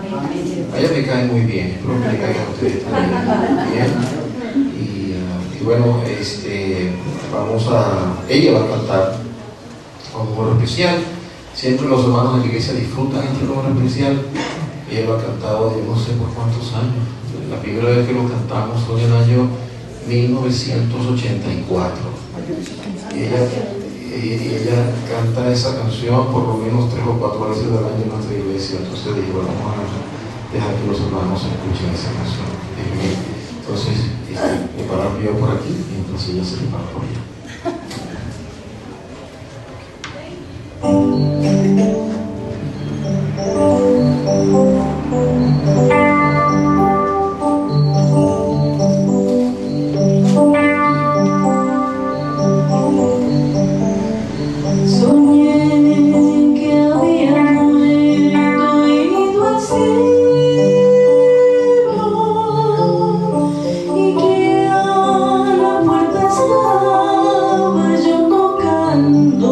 A ella me cae muy bien, espero que le caiga a ustedes también bien. Y bueno, ella va a cantar un número especial. Siempre los hermanos de la iglesia disfrutan este número especial. Ella lo ha cantado yo no sé por cuántos años. La primera vez que lo cantamos fue en el año 1984. Ella canta esa canción por lo menos 3 o 4 veces al año en nuestra iglesia. Entonces dije, bueno, vamos a dejar que los hermanos escuchen esa canción. Entonces, me paro yo por aquí y entonces ella se prepara por allá. Estaba yo tocando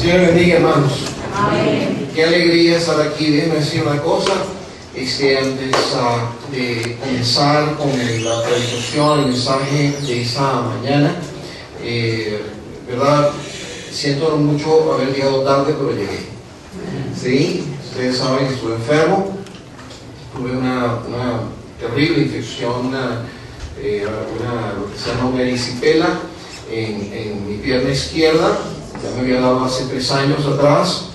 Señor bendiga, hermanos. Amén. Qué alegría estar aquí. Déjenme decir una cosa. Antes de comenzar con la predicación, el mensaje de esta mañana, ¿verdad? Siento mucho haber llegado tarde, pero llegué. ¿Sí? Ustedes saben que estuve enfermo. Tuve una terrible infección, lo que se llama una erisipela en mi pierna izquierda. Ya me había dado hace 3 años atrás.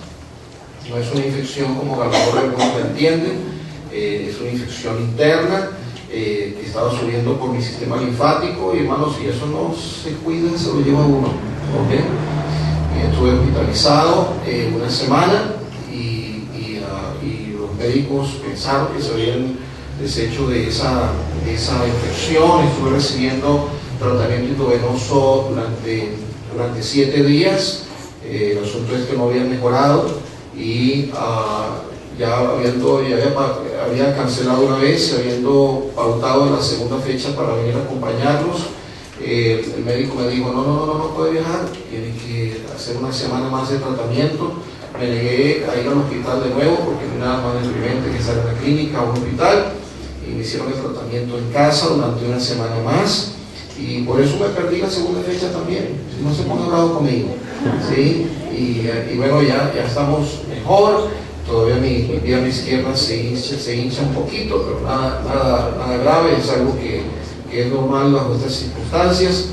No es una infección como a lo mejor algunos la entienden. Es una infección interna que estaba subiendo por mi sistema linfático, y hermanos, si eso no se cuida, se lo lleva uno. ¿Okay? Estuve hospitalizado una semana y los médicos pensaron que se habían deshecho de esa infección. Estuve recibiendo tratamiento intravenoso durante 7 días. El asunto es que no habían mejorado y había cancelado una vez, habiendo pautado la segunda fecha para venir a acompañarlos. El médico me dijo, no puede viajar, tiene que hacer una semana más de tratamiento. Me negué a ir al hospital de nuevo porque no era nada más deprimente que estar en la clínica o un hospital, y me hicieron el tratamiento en casa durante una semana más, y por eso me perdí la segunda fecha también. Si no se pone bravo conmigo, ¿sí? Y bueno, ya estamos mejor. Todavía mi pierna izquierda se hincha un poquito, pero nada grave, es algo que es normal bajo estas circunstancias.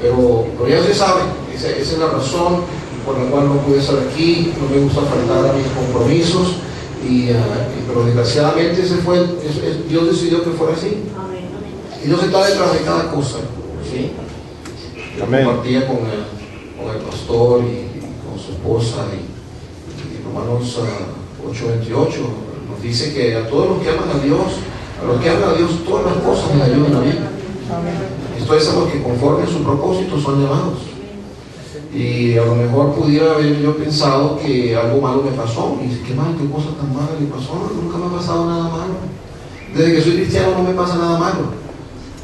Pero ya se sabe, esa es la razón por la cual no pude estar aquí. No me gusta faltar a mis compromisos, pero desgraciadamente Dios decidió que fuera así. Y Dios está detrás de cada cosa, ¿sí? Yo compartía con el pastor y con su esposa, y Romanos 8:28 nos dice que a todos los que aman a Dios, todas las cosas les ayudan a bien. Esto es a los que conforme a su propósito son llamados. Y a lo mejor pudiera haber yo pensado que algo malo me pasó, y dice, qué cosa tan mala le pasó. Nunca me ha pasado nada malo. Desde que soy cristiano no me pasa nada malo,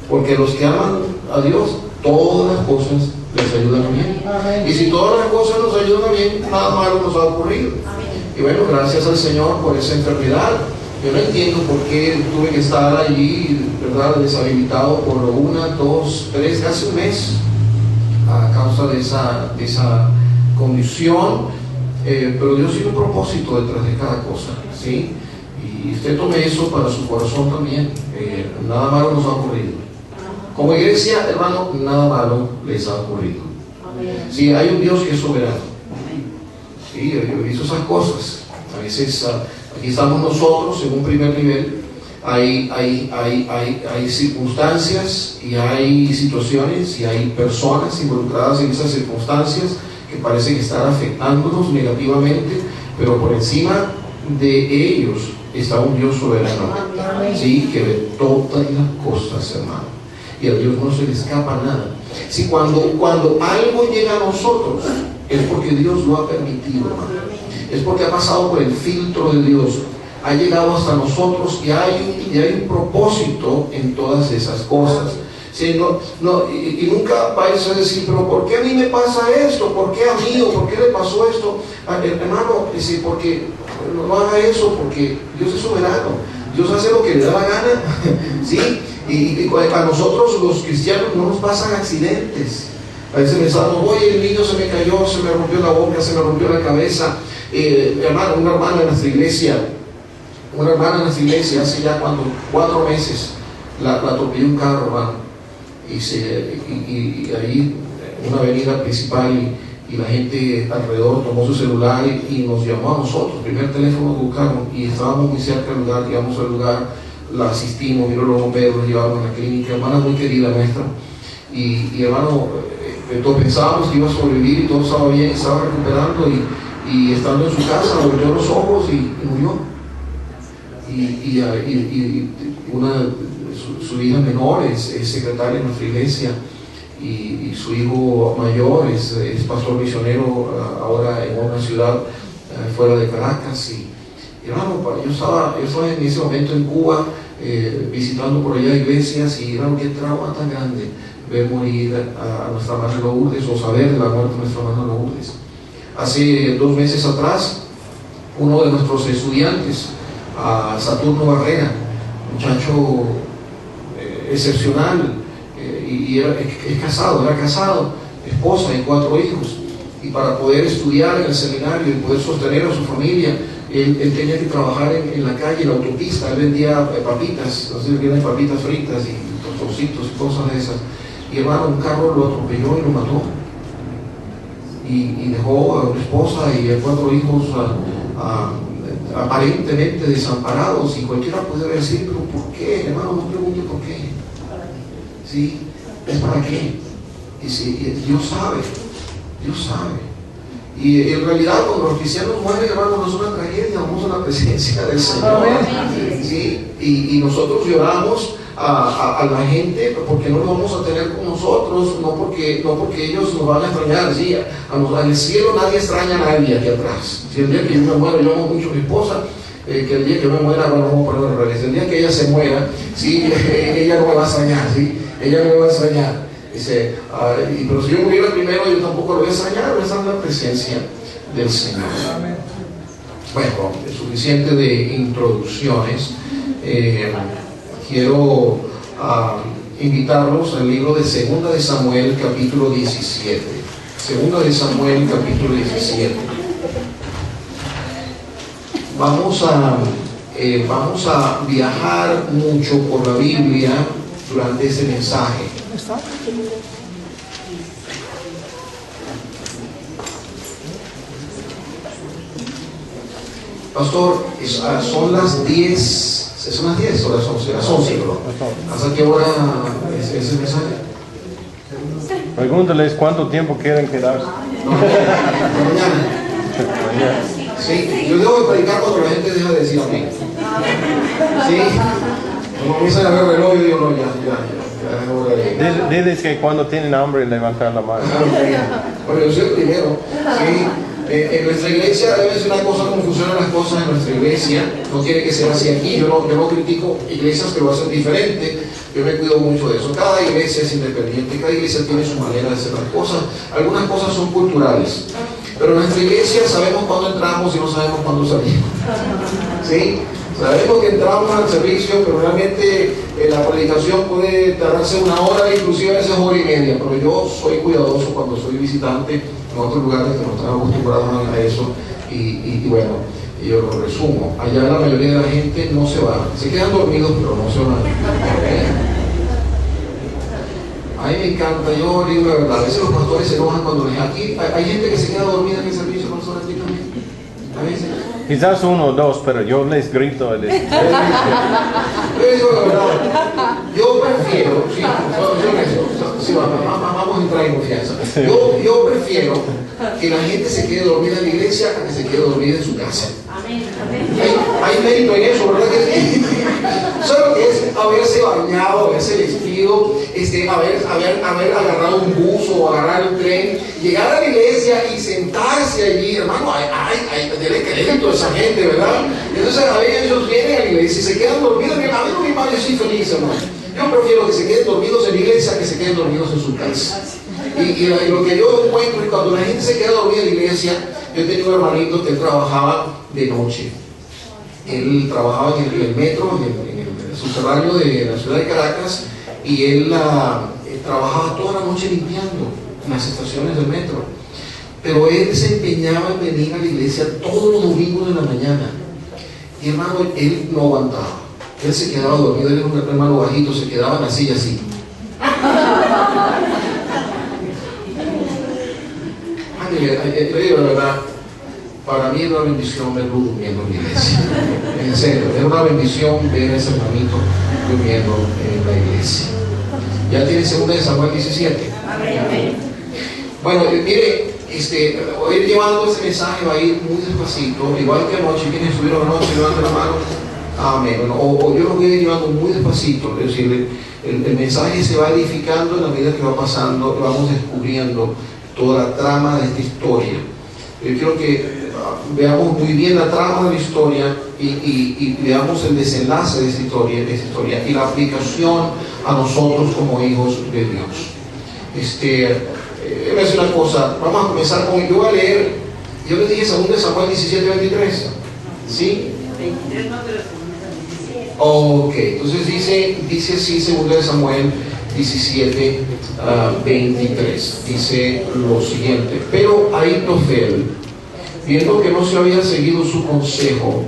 porque los que aman a Dios, todas las cosas les ayudan a bien. Y si todas las cosas nos ayudan a bien, nada malo nos ha ocurrido. Y bueno, gracias al Señor por esa enfermedad. Yo no entiendo por qué tuve que estar allí, ¿verdad?, deshabilitado por 1, 2, 3, casi un mes, a causa de esa condición. Pero Dios tiene un propósito detrás de cada cosa, ¿sí? Y usted tome eso para su corazón también. Nada malo nos ha ocurrido. Como iglesia, hermano, nada malo les ha ocurrido. Sí, hay un Dios que es soberano. Sí, yo he visto esas cosas. A veces aquí estamos nosotros en un primer nivel. Hay circunstancias y hay situaciones y hay personas involucradas en esas circunstancias que parecen estar afectándonos negativamente, pero por encima de ellos está un Dios soberano, sí, que ve todas las cosas, hermano. Y a Dios no se le escapa nada. Si cuando algo llega a nosotros, es porque Dios lo ha permitido, hermano. Es porque ha pasado por el filtro de Dios, ha llegado hasta nosotros, y hay un propósito en todas esas cosas. Sí, y nunca vais a decir, pero ¿por qué a mí me pasa esto? ¿Por qué a mí? ¿O por qué le pasó esto? Hermano, porque no haga eso, porque Dios es soberano. Dios hace lo que le da la gana, ¿sí? Y a nosotros los cristianos no nos pasan accidentes. A veces pensamos, oye, el niño se me cayó, se me rompió la boca, se me rompió la cabeza. Hermano, una hermana en nuestra iglesia hace ya 4 meses la atropelló un carro, hermano. Y ahí, una avenida principal, y la gente alrededor tomó su celular y nos llamó a nosotros. Primer teléfono que buscaron, y estábamos muy cerca del lugar. Llegamos al lugar, la asistimos, vino los bomberos, la llevaron a la clínica. Hermana muy querida nuestra, y hermano, entonces pensábamos que iba a sobrevivir y todo estaba bien, estaba recuperando, y estando en su casa volvió los ojos y murió. Su hija menor es secretaria en nuestra iglesia, y su hijo mayor es pastor misionero ahora en una ciudad fuera de Caracas. Y hermano, yo estaba en ese momento en Cuba, visitando por allá iglesias, y hermano, qué trauma tan grande ver morir a nuestra hermana Lourdes, o saber de la muerte de nuestra hermana Lourdes. Hace 2 meses atrás, uno de nuestros estudiantes, Saturno Barrera, muchacho excepcional, y era casado, esposa y 4 hijos, y para poder estudiar en el seminario y poder sostener a su familia, él tenía que trabajar en la calle, en la autopista. Él vendía papitas, entonces vienen papitas fritas y tostoncitos y cosas de esas, y hermano, un carro lo atropelló y lo mató, y dejó a una esposa y a 4 hijos aparentemente desamparados, y cualquiera puede decir, pero ¿por qué? Hermano, no pregunte por qué. ¿Sí? ¿Es para qué? Y Dios sabe. Y en realidad cuando los cristianos mueren, hermano, no es una tragedia, vamos a la presencia del Señor. ¿Sí? Y nosotros lloramos a la gente porque no lo vamos a tener con nosotros, no porque ellos nos van a extrañar. ¿Sí? En el cielo nadie extraña a nadie aquí atrás. Si el día que yo me muero, yo amo mucho a mi esposa, que el día que yo me muera, bueno, vamos a ponerlo al revés, el día que ella se muera, ¿sí? Ella no me va a extrañar, ¿sí? Ella no me va a extrañar. Dice, pero si yo muriera primero, yo tampoco lo voy a extrañar, voy a estar en la presencia del Señor. Bueno, es suficiente de introducciones. Quiero invitarlos al libro de 2 de Samuel, capítulo 17. 2 de Samuel, capítulo 17. Vamos a viajar mucho por la Biblia durante este mensaje. Pastor, son las 10, ¿son las 10 o las 11? Las 11, perdón. ¿Hasta qué hora es el mensaje? Pregúntales cuánto tiempo quieren quedarse. Mañana. Sí, yo debo de predicar cuando la gente deja de decir amén. Sí, cuando comienzan a ver reloj, yo digo, no, ya. Diles que cuando tienen hambre levantar la mano. Bueno, yo soy el primero. Sí. En nuestra iglesia debe ser una cosa como funcionan las cosas en nuestra iglesia. No tiene que ser así aquí. Yo no critico iglesias que lo hacen diferente. Yo me cuido mucho de eso. Cada iglesia es independiente, cada iglesia tiene su manera de hacer las cosas. Algunas cosas son culturales. Pero en nuestra iglesia sabemos cuándo entramos y no sabemos cuándo salimos. ¿Sí? Sabemos que entramos al servicio, pero realmente la predicación puede tardarse 1 hora, inclusive a veces 1 hora y media. Pero yo soy cuidadoso cuando soy visitante en otros lugares que no están acostumbrados a eso. Y bueno, yo lo resumo. Allá la mayoría de la gente no se va. Se quedan dormidos, pero no se van. A mí me encanta, yo digo la verdad, a veces los pastores se enojan cuando les aquí hay gente que se queda dormida en el servicio, no son aquí también. A veces. Quizás 1 o 2, pero yo les grito. Yo digo la verdad, yo prefiero, vamos a entrar en confianza. Yo prefiero que la gente se quede dormida en la iglesia a que se quede dormida en su casa. Hay mérito en eso, ¿verdad que sí? ¿Sabes lo que es haberse bañado, haberse vestido, haber agarrado un bus o agarrar un tren, llegar a la iglesia y sentarse allí, hermano? Tiene crédito a esa gente, ¿verdad? Entonces a veces ellos vienen a la iglesia y se quedan dormidos. A mí no me importa, yo soy feliz, hermano. Yo prefiero que se queden dormidos en la iglesia que se queden dormidos en su casa. Y lo que yo encuentro es cuando la gente se queda dormida en la iglesia. Yo tenía un hermanito que él trabajaba de noche. Él trabajaba en el metro, en el subterráneo de la ciudad de Caracas, y él trabajaba toda la noche limpiando en las estaciones del metro. Pero él se empeñaba en venir a la iglesia todos los domingos de la mañana. Y hermano, él no aguantaba. Él se quedaba dormido, él era un hermano bajito, se quedaba en la silla así. Te digo la verdad, para mí es una bendición verlo durmiendo en la iglesia. En serio, es una bendición ver a ese hermanito durmiendo en la iglesia. Ya tiene 2 de Samuel 17. Bueno, mire, ir llevando este mensaje va a ir muy despacito, igual que anoche, quienes estuvieron anoche, levanten la mano. Amén. Bueno, o yo lo voy a ir llevando muy despacito, es decir, el mensaje se va edificando en la medida que va pasando, vamos descubriendo toda la trama de esta historia. Yo quiero que veamos muy bien la trama de la historia y veamos el desenlace de esta historia y la aplicación a nosotros como hijos de Dios. Voy a decir una cosa, vamos a comenzar con, yo voy a leer Yo les dije 2 Samuel 17:23. ¿Sí? 23 no, pero 2 Ok, entonces dice así 2 Samuel 17:23. Dice lo siguiente: pero Ahitofel, viendo que no se había seguido su consejo,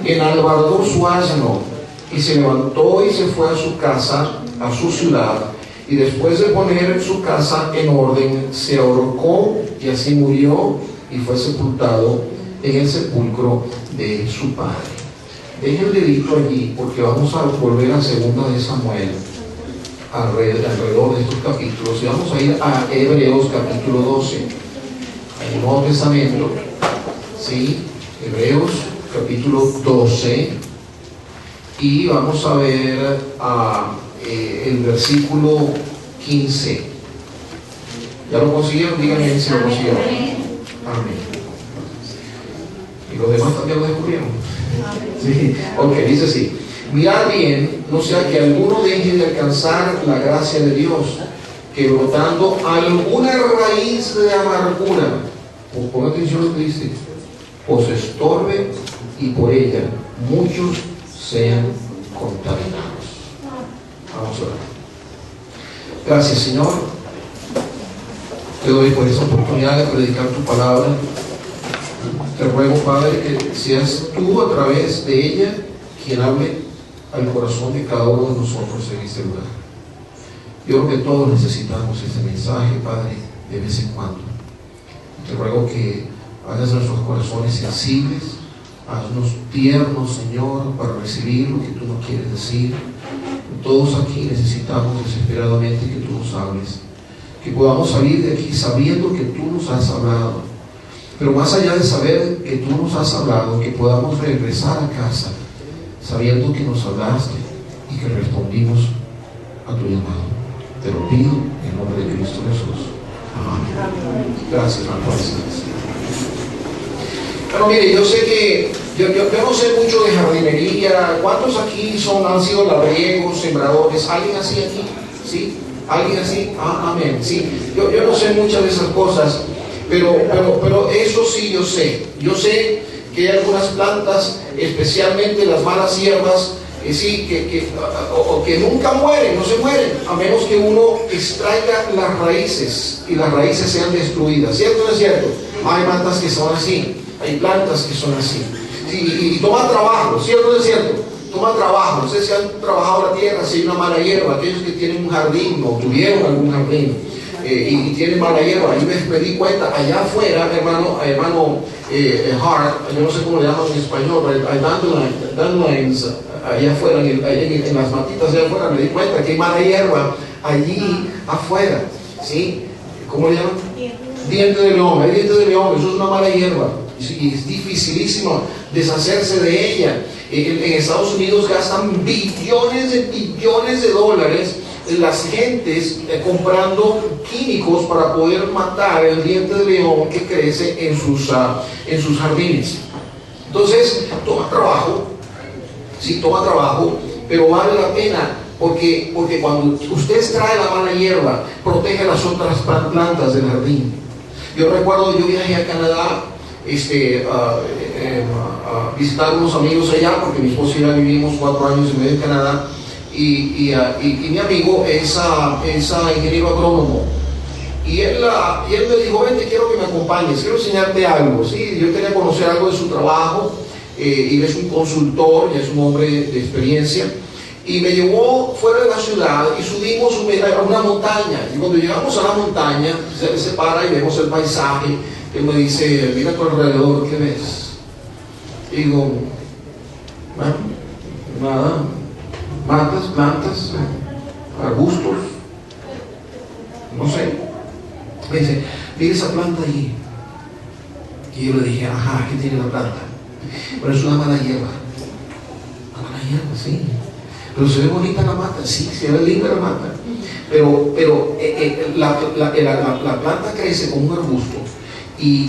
enalbardó su asno y se levantó y se fue a su casa, a su ciudad, y después de poner su casa en orden, se ahorcó y así murió y fue sepultado en el sepulcro de su padre. Dejen el dedito allí porque vamos a volver a 2 Samuel alrededor de estos capítulos y vamos a ir a Hebreos capítulo 12 en el Nuevo Testamento. ¿Sí? Hebreos capítulo 12 y vamos a ver el versículo 15. ¿Ya lo consiguieron? Díganme si lo consiguieron. Amén. ¿Y los demás también lo descubrieron? Sí. Ok, dice así: mirad bien, no sea que alguno deje de alcanzar la gracia de Dios, que brotando alguna raíz de amargura, ponga atención a lo que dice, os estorbe y por ella muchos sean contaminados. Vamos a orar. Gracias, Señor. Te doy por esta oportunidad de predicar tu palabra. Te ruego, Padre, que seas tú a través de ella quien hable al corazón de cada uno de nosotros en este lugar. Yo creo que todos necesitamos este mensaje, Padre, de vez en cuando. Te ruego que hagas nuestros corazones sensibles, haznos tiernos, Señor, para recibir lo que tú nos quieres decir. Todos aquí necesitamos desesperadamente que tú nos hables, que podamos salir de aquí sabiendo que tú nos has hablado, pero más allá de saber que tú nos has hablado, que podamos regresar a casa sabiendo que nos hablaste y que respondimos a tu llamado. Te lo pido en el nombre de Cristo Jesús. Amén. Gracias, hermano. Bueno, mire, yo sé que yo no sé mucho de jardinería. ¿Cuántos aquí han sido labriegos, sembradores? ¿Alguien así aquí? ¿Sí? ¿Alguien así? Amén. Sí. Yo no sé muchas de esas cosas, pero eso sí yo sé. Yo sé que hay algunas plantas, especialmente las malas hierbas, que nunca mueren, no se mueren, a menos que uno extraiga las raíces y las raíces sean destruidas. ¿Cierto o no es cierto? Hay matas que son así. Hay plantas que son así. Sí, y toma trabajo, ¿cierto o no es cierto? Toma trabajo. No sé si han trabajado la tierra, si hay una mala hierba, aquellos que tienen un jardín o tuvieron algún jardín y tienen mala hierba. Ahí me di cuenta, allá afuera, hermano Hart, yo no sé cómo le llaman en español, pero hay dandelions allá afuera, en las matitas allá afuera, me di cuenta que hay mala hierba allí afuera. ¿Sí? ¿Cómo le llaman? Diente de león. Hay diente de león, eso es una mala hierba. Y es dificilísimo deshacerse de ella. En Estados Unidos gastan billones de dólares las gentes comprando químicos para poder matar el diente de león que crece en sus jardines. Entonces toma trabajo, sí, toma trabajo, pero vale la pena, porque cuando usted extrae la mala hierba, protege las otras plantas del jardín. Yo recuerdo, yo viajé a Canadá a visitar unos amigos allá, porque mi esposa y yo vivimos 4 años y medio en Canadá, y mi amigo es ingeniero agrónomo, y él me dijo: vente, quiero que me acompañes, quiero enseñarte algo. Sí, yo quería conocer algo de su trabajo, y él es un consultor, ya es un hombre de experiencia, y me llevó fuera de la ciudad y subimos a una montaña, y cuando llegamos a la montaña se para y vemos el paisaje. Él me dice: mira a tu alrededor, ¿qué ves? Y digo: bueno, nada, matas, plantas, arbustos, no sé. Me dice: mira esa planta allí. Y yo le dije: ajá, ¿qué tiene la planta? Bueno, es una mala hierba. Una mala hierba, sí. Pero se ve bonita la mata, sí, se ve linda la mata. Pero la planta crece como un arbusto. Y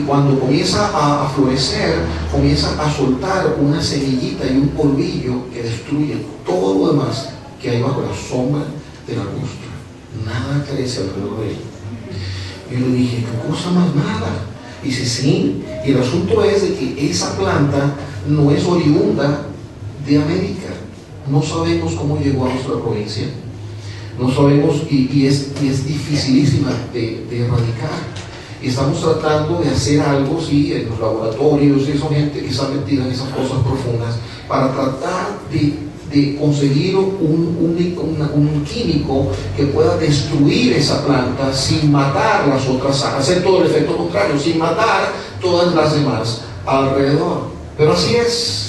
cuando comienza a florecer, comienza a soltar una semillita y un polvillo que destruye todo lo demás que hay bajo la sombra del arbusto. Nada crece alrededor de él. Y yo le dije: qué cosa más mala. Dice, sí, y el asunto es de que esa planta no es oriunda de América. No sabemos cómo llegó a nuestra provincia. No sabemos, y es dificilísima de erradicar. Y estamos tratando de hacer algo, sí, en los laboratorios, y esa gente que está metida en esas cosas profundas, para tratar de conseguir un químico que pueda destruir esa planta sin matar las otras, hacer todo el efecto contrario, sin matar todas las demás alrededor. Pero así es.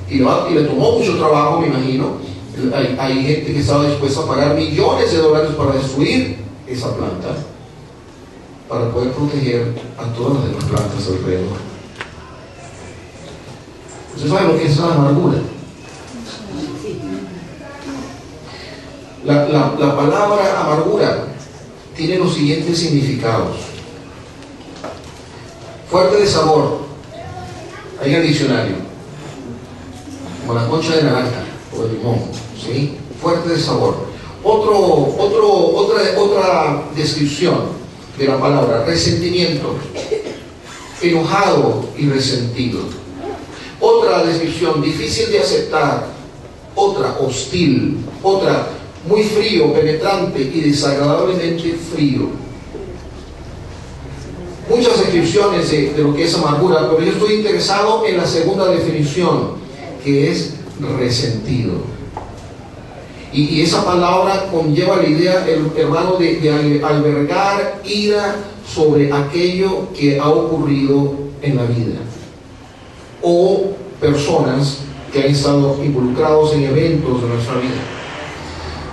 Y le tomó mucho trabajo, me imagino. Hay gente que estaba dispuesta a pagar millones de dólares para destruir esa planta, para poder proteger a todas las demás plantas alrededor. ¿Usted sabe lo que es la amargura? La palabra amargura tiene los siguientes significados: fuerte de sabor, ahí en el diccionario, como la concha de naranja o de limón, ¿sí? Fuerte de sabor. Otra descripción de la palabra: resentimiento, enojado y resentido. Otra descripción: difícil de aceptar. Otra: hostil. Otra: muy frío, penetrante y desagradablemente frío. Muchas descripciones de lo que es amargura, pero yo estoy interesado en la segunda definición, que es resentido. Y esa palabra conlleva la idea, hermano, de albergar ira sobre aquello que ha ocurrido en la vida, o personas que han estado involucrados en eventos de nuestra vida.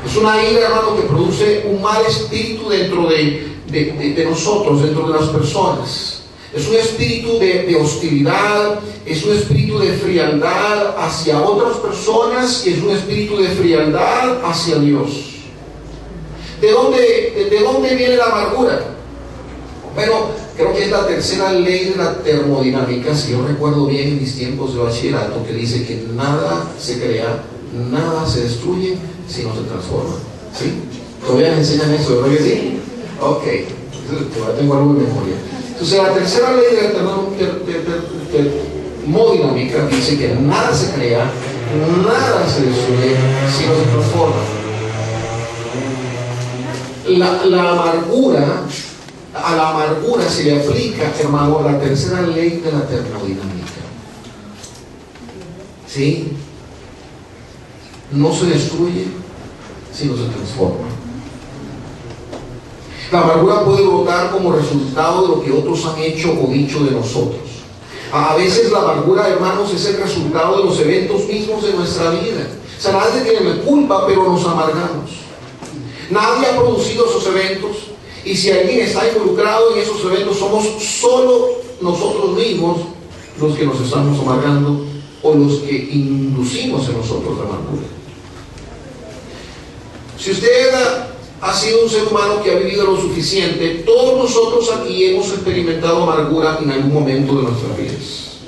Es una ira, hermano, que produce un mal espíritu dentro de nosotros, dentro de las personas. Es un espíritu de hostilidad, es un espíritu de frialdad hacia otras personas y es un espíritu de frialdad hacia Dios. ¿De dónde viene la amargura? Bueno, creo que es la tercera ley de la termodinámica, si yo recuerdo bien, en mis tiempos de bachillerato, que dice que nada se crea, nada se destruye, sino se transforma. ¿Sí? ¿Todavía me enseñan eso? ¿Verdad que sí? Ok, todavía tengo algo de memoria. Entonces, la tercera ley de la termodinámica dice que nada se crea, nada se destruye, sino se transforma. A la amargura se le aplica, hermano, la tercera ley de la termodinámica. ¿Sí? No se destruye, sino se transforma. La amargura puede brotar como resultado de lo que otros han hecho o dicho de nosotros. A veces la amargura, hermanos, es el resultado de los eventos mismos de nuestra vida. O sea, nadie tiene culpa, pero nos amargamos. Nadie ha producido esos eventos, y si alguien está involucrado en esos eventos, somos solo nosotros mismos los que nos estamos amargando, o los que inducimos en nosotros la amargura. Si usted ha sido un ser humano que ha vivido lo suficiente, todos nosotros aquí hemos experimentado amargura en algún momento de nuestras vidas.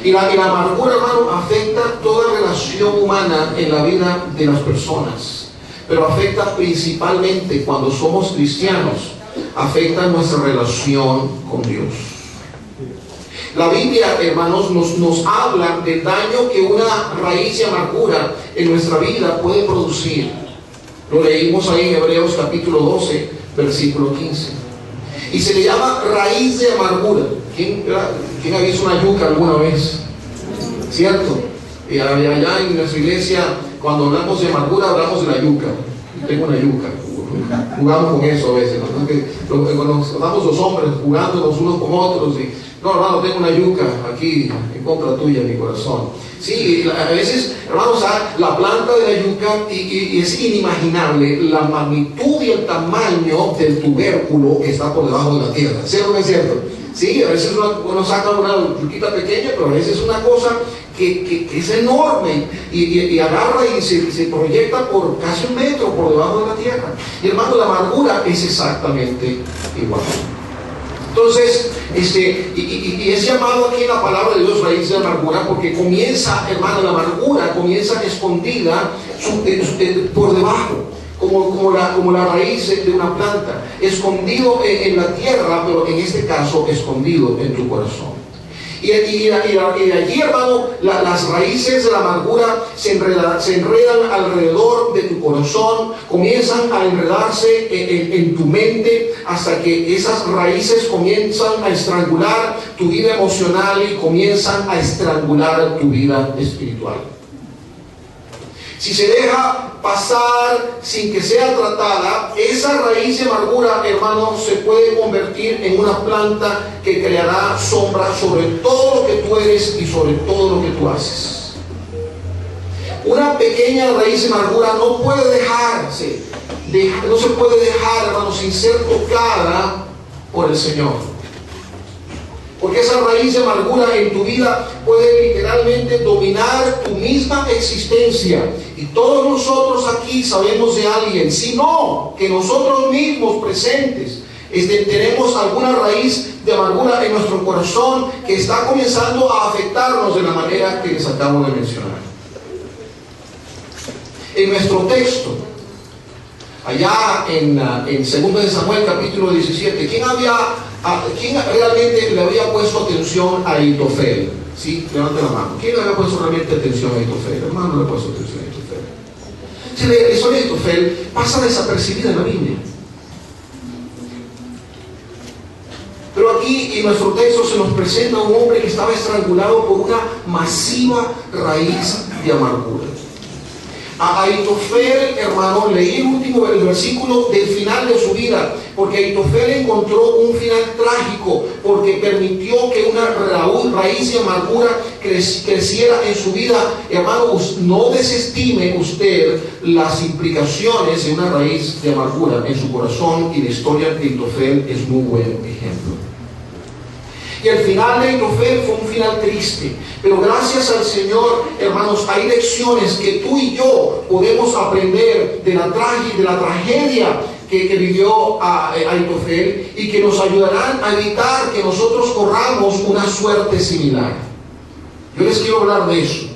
Y la amargura, hermano, afecta toda relación humana en la vida de las personas, pero afecta principalmente, cuando somos cristianos, afecta nuestra relación con Dios. La Biblia, hermanos, nos habla del daño que una raíz de amargura en nuestra vida puede producir. Lo leímos ahí en Hebreos capítulo 12, versículo 15. Y se le llama raíz de amargura. ¿Quién ha visto una yuca alguna vez? ¿Cierto? Y allá en nuestra iglesia, cuando hablamos de amargura, hablamos de la yuca. Yo tengo una yuca. Jugamos con eso a veces, ¿no? Cuando estamos los hombres jugando los unos con otros y no, hermano, tengo una yuca aquí en contra tuya, mi corazón. Sí, a veces, hermanos, la planta de la yuca, y es inimaginable la magnitud y el tamaño del tubérculo que está por debajo de la tierra. ¿Cierto o no es cierto? Sí, a veces uno saca una yuquita pequeña, pero a veces es una cosa que es enorme y agarra y se proyecta por casi 1 metro por debajo de la tierra. Y hermano, la amargura es exactamente igual. Entonces, y es llamado aquí en la palabra de Dios raíz de amargura, porque comienza, hermano, la amargura comienza escondida por debajo. como la raíz de una planta, escondido en la tierra, pero en este caso escondido en tu corazón. Y allí, hermano, las raíces de la amargura se enredan alrededor de tu corazón, comienzan a enredarse en tu mente, hasta que esas raíces comienzan a estrangular tu vida emocional y comienzan a estrangular tu vida espiritual. Si se deja pasar sin que sea tratada, esa raíz de amargura, hermano, se puede convertir en una planta que creará sombra sobre todo lo que tú eres y sobre todo lo que tú haces. Una pequeña raíz de amargura no se puede dejar, hermano, sin ser tocada por el Señor. Porque esa raíz de amargura en tu vida puede literalmente dominar tu misma existencia. Y todos nosotros aquí sabemos de alguien, si no, que nosotros mismos presentes tenemos alguna raíz de amargura en nuestro corazón que está comenzando a afectarnos de la manera que les acabo de mencionar. En nuestro texto, allá en 2 de Samuel capítulo 17, ¿quién realmente le había puesto atención a Ahitofel? ¿Sí? Levante la mano. ¿Quién le había puesto realmente atención a Ahitofel? Hermano, le ha puesto atención a Ahitofel. Si la historia de Ahitofel pasa desapercibida en la Biblia. Pero aquí en nuestro texto se nos presenta un hombre que estaba estrangulado por una masiva raíz de amargura. A Ahitofel, hermano, leí el versículo del final de su vida, porque Ahitofel encontró un final trágico, porque permitió que una raíz de amargura creciera en su vida. Hermano, no desestime usted las implicaciones de una raíz de amargura en su corazón, y la historia de Ahitofel es muy buen ejemplo. Y el final de Ahitofel fue un final triste. Pero gracias al Señor, hermanos, hay lecciones que tú y yo podemos aprender de la tragedia que vivió Ahitofel, y que nos ayudarán a evitar que nosotros corramos una suerte similar. Yo les quiero hablar de eso.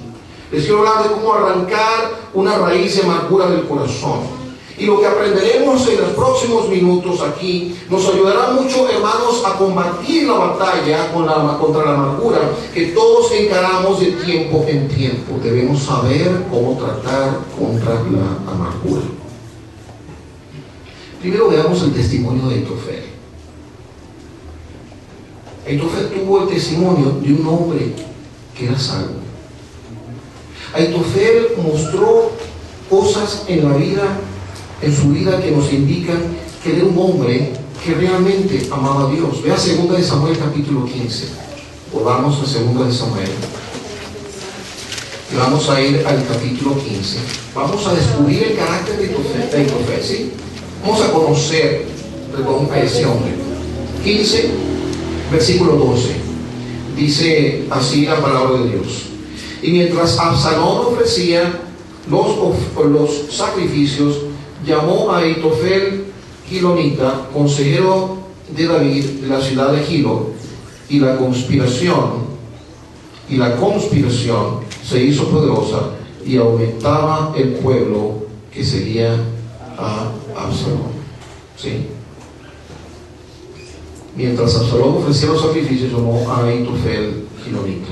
Les quiero hablar de cómo arrancar una raíz de amargura del corazón. Y lo que aprenderemos en los próximos minutos aquí nos ayudará mucho, hermanos, a combatir la batalla contra la amargura que todos encaramos de tiempo en tiempo. Debemos saber cómo tratar contra la amargura. Primero veamos el testimonio de Ahitofel. Ahitofel tuvo el testimonio de un hombre que era salvo. Ahitofel mostró cosas en su vida que nos indican que era un hombre que realmente amaba a Dios. Vea 2 de Samuel capítulo 15. Volvamos a 2 de Samuel. Y vamos a ir al capítulo 15. Vamos a descubrir el carácter de Ahitofel, ¿sí? Vamos a conocer a ese hombre. 15, versículo 12. Dice así la palabra de Dios. Y mientras Absalón ofrecía los sacrificios, llamó a Ahitofel Gilonita, consejero de David, de la ciudad de Gilo, y la conspiración se hizo poderosa, y aumentaba el pueblo que seguía a Absalón. ¿Sí? Mientras Absalón ofrecía los sacrificios, llamó a Ahitofel Gilonita.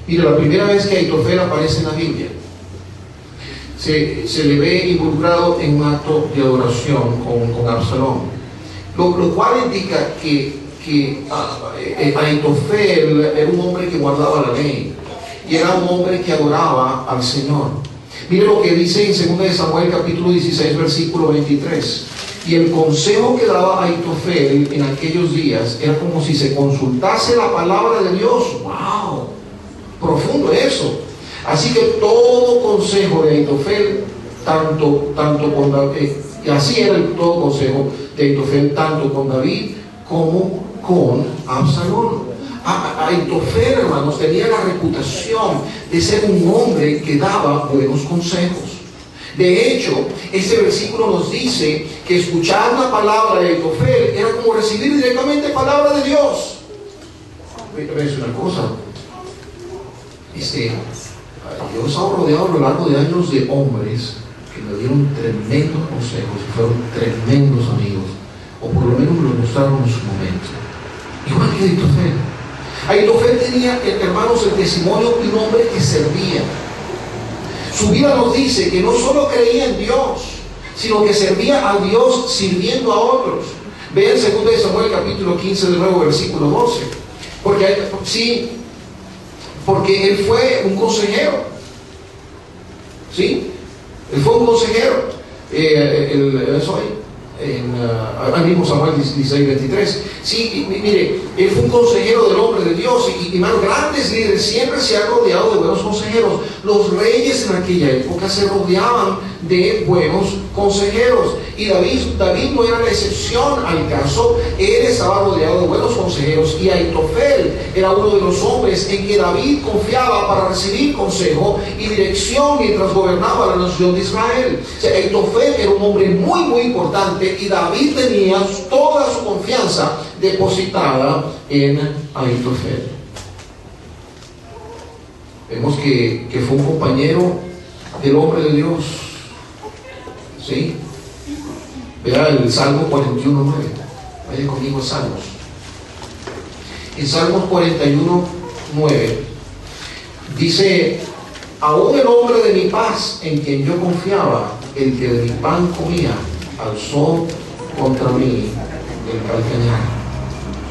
Mira, la primera vez que Ahitofel aparece en la Biblia, se le ve involucrado en un acto de adoración con Absalón, lo cual indica que Ahitofel era un hombre que guardaba la ley y era un hombre que adoraba al Señor. Mire lo que dice en 2 de Samuel capítulo 16 versículo 23. Y el consejo que daba Ahitofel en aquellos días era como si se consultase la palabra de Dios. ¡Wow! Profundo eso. Así que todo consejo de Ahitofel, tanto con David, y así era todo consejo de Ahitofel, tanto con David como con Absalón. Ahitofel, hermanos, tenía la reputación de ser un hombre que daba buenos consejos. De hecho, este versículo nos dice que escuchar la palabra de Ahitofel era como recibir directamente palabra de Dios. Voy a decir una cosa. Yo he estado rodeado a lo largo de años de hombres que me dieron tremendos consejos y fueron tremendos amigos, o por lo menos me lo mostraron en su momento. Igual que Ahitofel. Ahitofel tenía, hermanos, el testimonio de un hombre que servía. Su vida nos dice que no solo creía en Dios, sino que servía a Dios sirviendo a otros. Vean 2 Samuel capítulo 15 de nuevo, versículo 12. Porque él fue un consejero. ¿Sí? Él fue un consejero. Al mismo Samuel 16:23. Sí, mire, él fue un consejero del hombre de Dios, y más grandes líderes siempre se han rodeado de buenos consejeros. Los reyes en aquella época se rodeaban de buenos consejeros, y David no era la excepción al caso. Él estaba rodeado de buenos consejeros, y Ahitofel era uno de los hombres en que David confiaba para recibir consejo y dirección mientras gobernaba la nación de Israel. O sea, Ahitofel era un hombre muy, muy importante, y David tenía toda su confianza depositada en Ahitofel. Vemos que fue un compañero del hombre de Dios. ¿Sí? Vea el Salmo 41:9. Vaya conmigo a Salmos. En Salmos 41:9 dice: aún el hombre de mi paz, en quien yo confiaba, el que de mi pan comía, alzó contra mí el calcañar.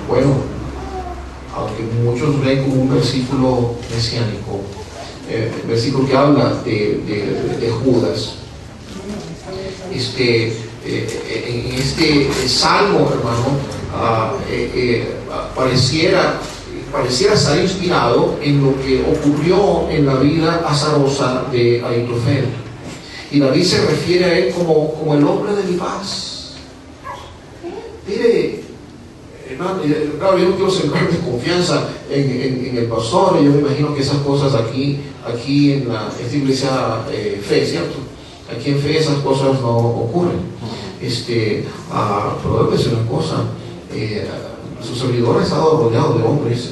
Bueno, aunque muchos ven como un versículo mesiánico, versículo que habla de Judas, en este salmo, hermano, pareciera estar inspirado en lo que ocurrió en la vida azarosa de Ahitofel. Y David se refiere a él como el hombre de mi paz. Mire, hermano, claro, yo no quiero sembrar desconfianza en el pastor. Yo me imagino que esas cosas aquí en esta iglesia fe, ¿cierto? Aquí en fe esas cosas no ocurren. Pero debe ser una cosa. Su servidor ha estado rodeado de hombres,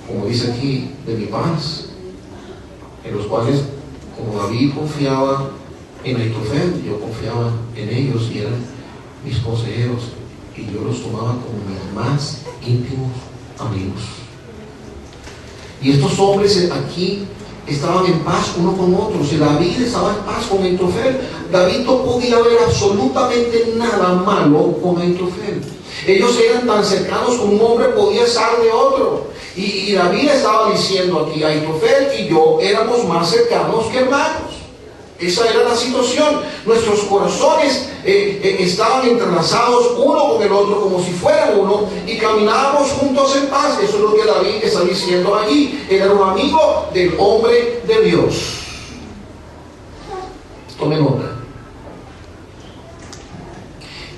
como dice aquí, de mi paz, en los cuales, como David confiaba en Ahitofel, yo confiaba en ellos, y eran mis consejeros, y yo los tomaba como mis más íntimos amigos. Y estos hombres aquí estaban en paz uno con otro. Si David estaba en paz con Ahitofel, David no podía ver absolutamente nada malo con Ahitofel. Ellos eran tan cercanos como un hombre podía ser de otro. Y David estaba diciendo aquí: Ahitofel y yo éramos más cercanos que hermanos. Esa era la situación. Nuestros corazones estaban entrelazados uno con el otro, como si fueran uno, y caminábamos juntos en paz. Eso es lo que David está diciendo allí. Él era un amigo del hombre de Dios. Tome nota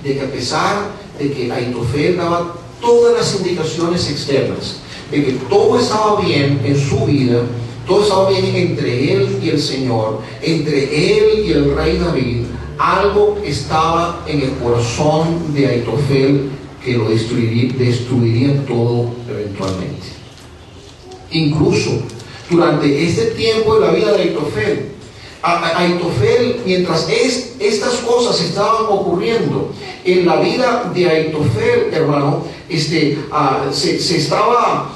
de que, a pesar de que Ahitofel daba todas las indicaciones externas de que todo estaba bien en su vida, todo estaba bien entre él y el Señor, entre él y el rey David, algo estaba en el corazón de Ahitofel que lo destruiría todo eventualmente. Incluso durante este tiempo de la vida de Ahitofel, mientras estas cosas estaban ocurriendo en la vida de Ahitofel, hermano, se estaba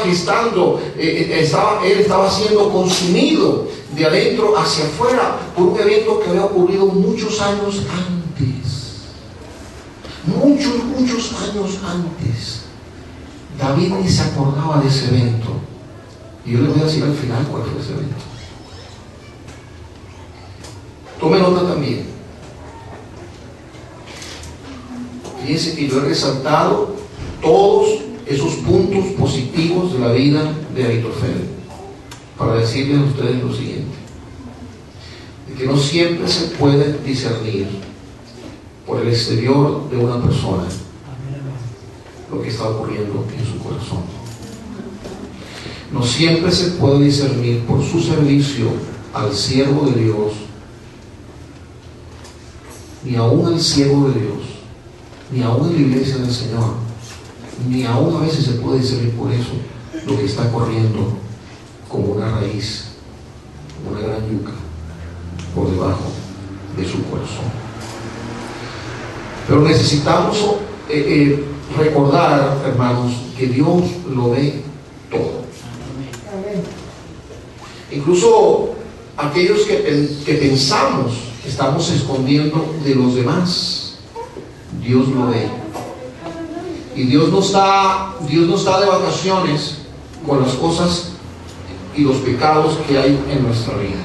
gestando, él estaba siendo consumido de adentro hacia afuera por un evento que había ocurrido muchos años antes. Muchos años antes. David ni se acordaba de ese evento. Y yo les voy a decir al final cuál fue ese evento. Tome nota también. Fíjense que yo he resaltado todos esos puntos positivos de la vida de Ahitofel para decirles a ustedes lo siguiente: de que no siempre se puede discernir por el exterior de una persona lo que está ocurriendo en su corazón. No siempre se puede discernir por su servicio al siervo de Dios, ni aún al siervo de Dios, ni aún en la iglesia del Señor, ni aún a veces se puede discernir por eso lo que está corriendo como una raíz, como una gran yuca por debajo de su corazón. Pero necesitamos recordar, hermanos, que Dios lo ve todo. Incluso aquellos que pensamos que estamos escondiendo de los demás, Dios lo ve. Y Dios no está de vacaciones con las cosas y los pecados que hay en nuestra vida.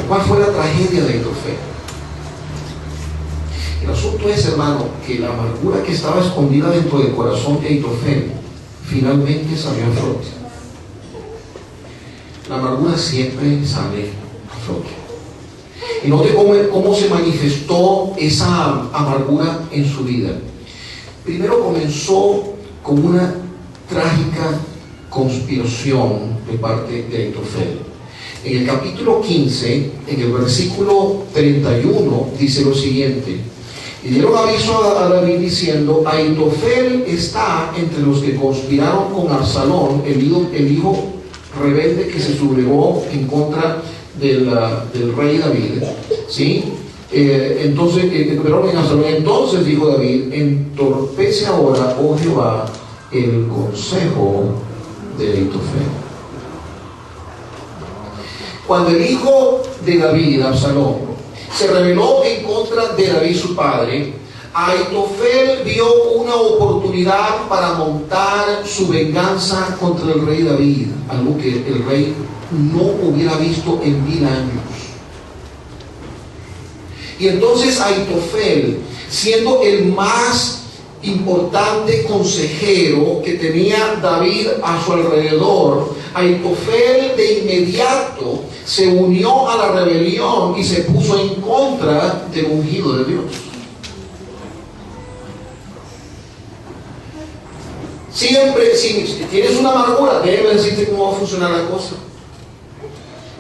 ¿Cuál fue la tragedia de Aitofel? El asunto es, hermano, que la amargura que estaba escondida dentro del corazón de Aitofel finalmente salió a flote. La amargura siempre sale a flote. Y note cómo se manifestó esa amargura en su vida. Primero comenzó con una trágica conspiración de parte de Aitofel. En el capítulo 15, en el versículo 31, dice lo siguiente: y dieron aviso a David diciendo: Aitofel está entre los que conspiraron con Absalón, el hijo rebelde que se sublevó en contra del rey David. ¿Sí? Entonces dijo David: entorpece ahora, oh Jehová, el consejo de Aitofel. Cuando el hijo de David, Absalón, se rebeló en contra de David su padre, Aitofel vio una oportunidad para montar su venganza contra el rey David, algo que el rey no hubiera visto en 1000 años. Y entonces Aitofel, siendo el más importante consejero que tenía David a su alrededor, Aitofel de inmediato se unió a la rebelión y se puso en contra del ungido de Dios. Siempre, si tienes una amargura, déjame decirte cómo va a funcionar la cosa.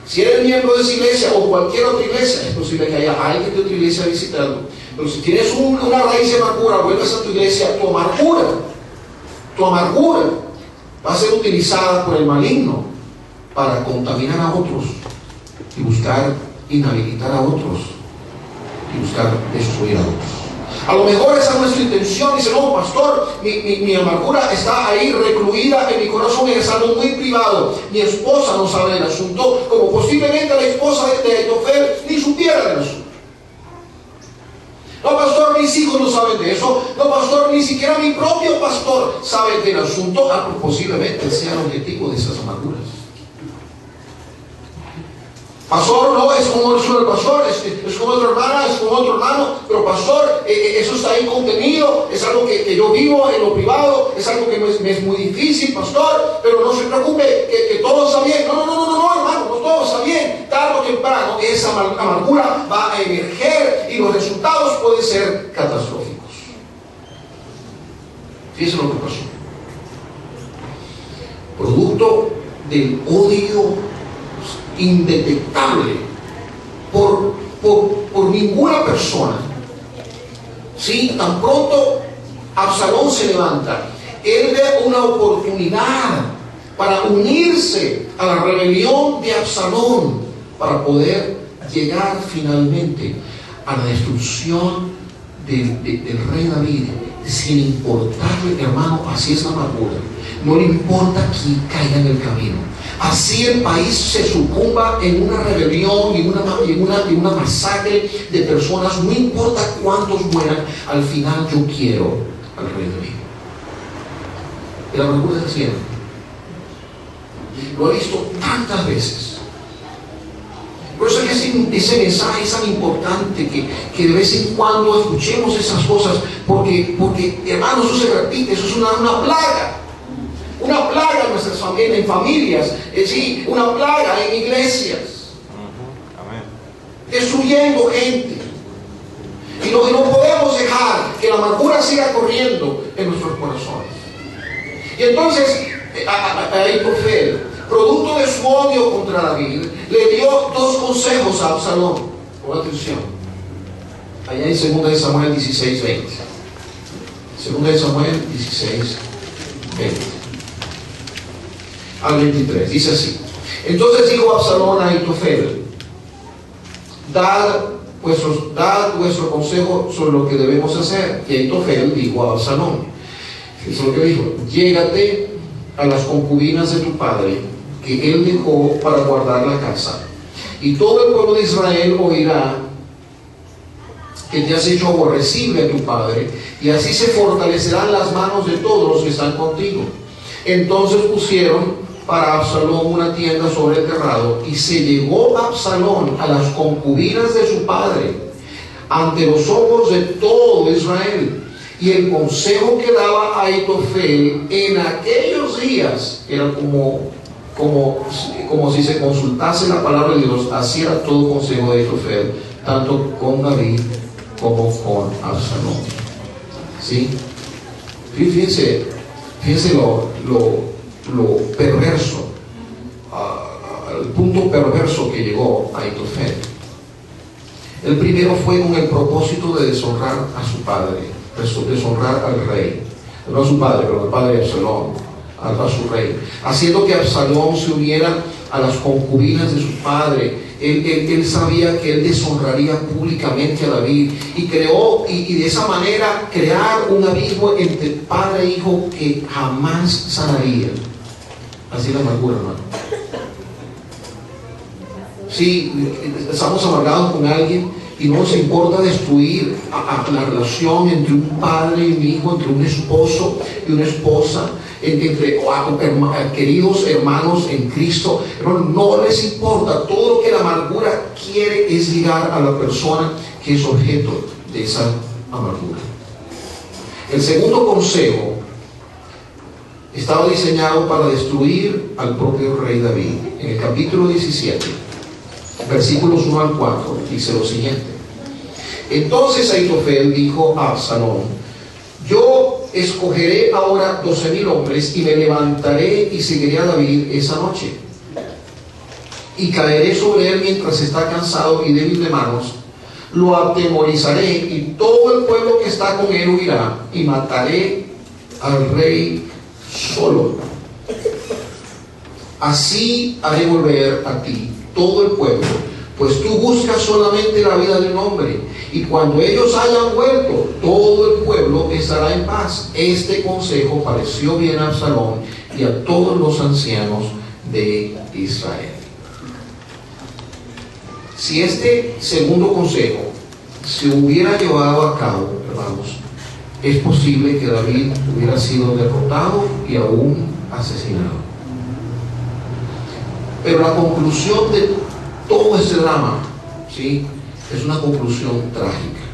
Si eres miembro de esa iglesia o cualquier otra iglesia, es posible que haya alguien de otra iglesia visitando. Pero si tienes una raíz de amargura, vuelves a tu iglesia, tu amargura va a ser utilizada por el maligno para contaminar a otros y buscar inhabilitar a otros y buscar destruir a otros. A lo mejor esa es nuestra intención. Dice: no, pastor, mi amargura está ahí recluida en mi corazón, es algo muy privado. Mi esposa no sabe del asunto, como posiblemente la esposa de Aitofel ni supiera del asunto. No, pastor, mis hijos no saben de eso. No, pastor, ni siquiera mi propio pastor sabe del asunto. Posiblemente sea el objetivo de esas amarguras. Pastor, no, es como el pastor, es como otra hermana, es como otro hermano, pero pastor, eso está ahí contenido, es algo que yo vivo en lo privado, es algo que me es muy difícil, pastor, pero no se preocupe, que todo está bien. No, hermano, no todo está bien. Tarde o temprano esa amargura va a emerger y los resultados pueden ser catastróficos. Fíjense lo que pasó. Producto del odio indetectable por ninguna persona. Sí, tan pronto Absalón se levanta, él ve una oportunidad para unirse a la rebelión de Absalón, para poder llegar finalmente a la destrucción del rey David, sin importarle, hermano. Así es la amargura. No le importa quién caiga en el camino. Así el país se sucumba en una rebelión y una masacre de personas. No importa cuántos mueran, al final yo quiero al rey David. Y la amargura es así. Lo he visto tantas veces. Por eso es que ese mensaje es tan importante, que de vez en cuando escuchemos esas cosas, porque hermanos, eso se repite, eso es una plaga. Una plaga en nuestras familias, en familias, sí, una plaga en iglesias, destruyendo gente. Y no podemos dejar que la amargura siga corriendo en nuestros corazones. Y entonces, Aitofel, producto de su odio contra David, le dio 2 consejos a Absalón. Pon atención. Allá en 2 Samuel 16, 20. 2 Samuel 16, 20 al 23. Dice así: Entonces dijo Absalón a Ahitofel: dad vuestro consejo sobre lo que debemos hacer. Y Ahitofel dijo a Absalón, eso es lo que dijo: llégate a las concubinas de tu padre, que él dejó para guardar la casa, y todo el pueblo de Israel oirá que te has hecho aborrecible a tu padre, y así se fortalecerán las manos de todos los que están contigo. Entonces pusieron para Absalón una tienda sobre el terrado, y se llegó Absalón a las concubinas de su padre ante los ojos de todo Israel. Y el consejo que daba Ahitofel en aquellos días era como si se consultase la palabra de Dios. Así era todo consejo de Ahitofel, tanto con David como con Absalón. ¿Sí? Fíjense lo perverso, al punto perverso que llegó Ahitofel. El primero fue con el propósito de deshonrar a su padre, deshonrar al rey, no a su padre, pero al padre de Absalón, a su rey, haciendo que Absalón se uniera a las concubinas de su padre. Él sabía que él deshonraría públicamente a David, y creó, y de esa manera crear un abismo entre padre e hijo que jamás sanaría. Así la amargura, hermano. Si estamos amargados con alguien y no nos importa destruir la relación entre un padre y un hijo, entre un esposo y una esposa, entre queridos hermanos en Cristo, no les importa. Todo lo que la amargura quiere es llegar a la persona que es objeto de esa amargura. El segundo consejo estaba diseñado para destruir al propio rey David. En el capítulo 17, versículos 1 al 4, dice lo siguiente: entonces Ahitofel dijo a Absalón: yo escogeré ahora 12,000 hombres, y me levantaré y seguiré a David esa noche, y caeré sobre él mientras está cansado y débil de manos, lo atemorizaré, y todo el pueblo que está con él huirá, y mataré al rey solo. Así haré volver a ti todo el pueblo, pues tú buscas solamente la vida de un hombre, y cuando ellos hayan vuelto, todo el pueblo estará en paz. Este consejo pareció bien a Absalón y a todos los ancianos de Israel. Si este segundo consejo se hubiera llevado a cabo, hermanos, es posible que David hubiera sido derrotado y aún asesinado. Pero la conclusión de todo este drama, ¿sí?, es una conclusión trágica.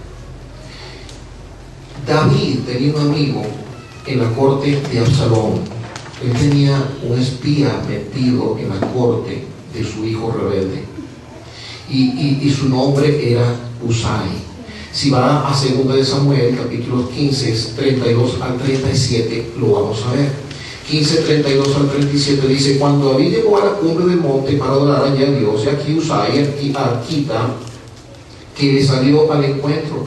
David tenía un amigo en la corte de Absalón. Él tenía un espía metido en la corte de su hijo rebelde, y su nombre era Usai. Si va a 2 de Samuel, capítulo 15, 32 al 37, lo vamos a ver. 15, 32 al 37 dice: cuando David llegó a la cumbre del monte para adorar allí a Dios, y aquí Usai arquita, que le salió al encuentro,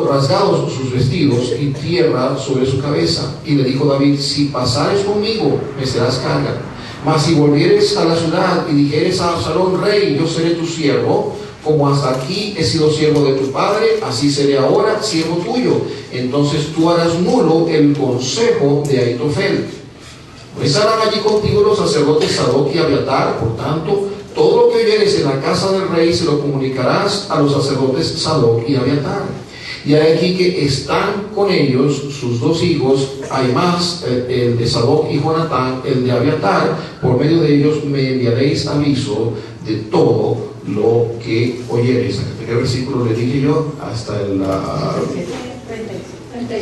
rasgados sus vestidos y tierra sobre su cabeza, y le dijo David: si pasares conmigo, me serás carga, mas si volvieres a la ciudad y dijeres a Absalón: rey, yo seré tu siervo, como hasta aquí he sido siervo de tu padre, así seré ahora siervo tuyo. Entonces tú harás nulo el consejo de Ahitofel. No estarán allí contigo los sacerdotes Sadoc y Abiatar. Por tanto, todo lo que oyeres en la casa del rey se lo comunicarás a los sacerdotes Sadoc y Abiatar. Y hay aquí que están con ellos sus 2 hijos, además el de Sadoc y Jonatán, el de Abiatar. Por medio de ellos me enviaréis aviso de todo lo que oyeres. ¿En qué versículo le dije yo? Hasta el...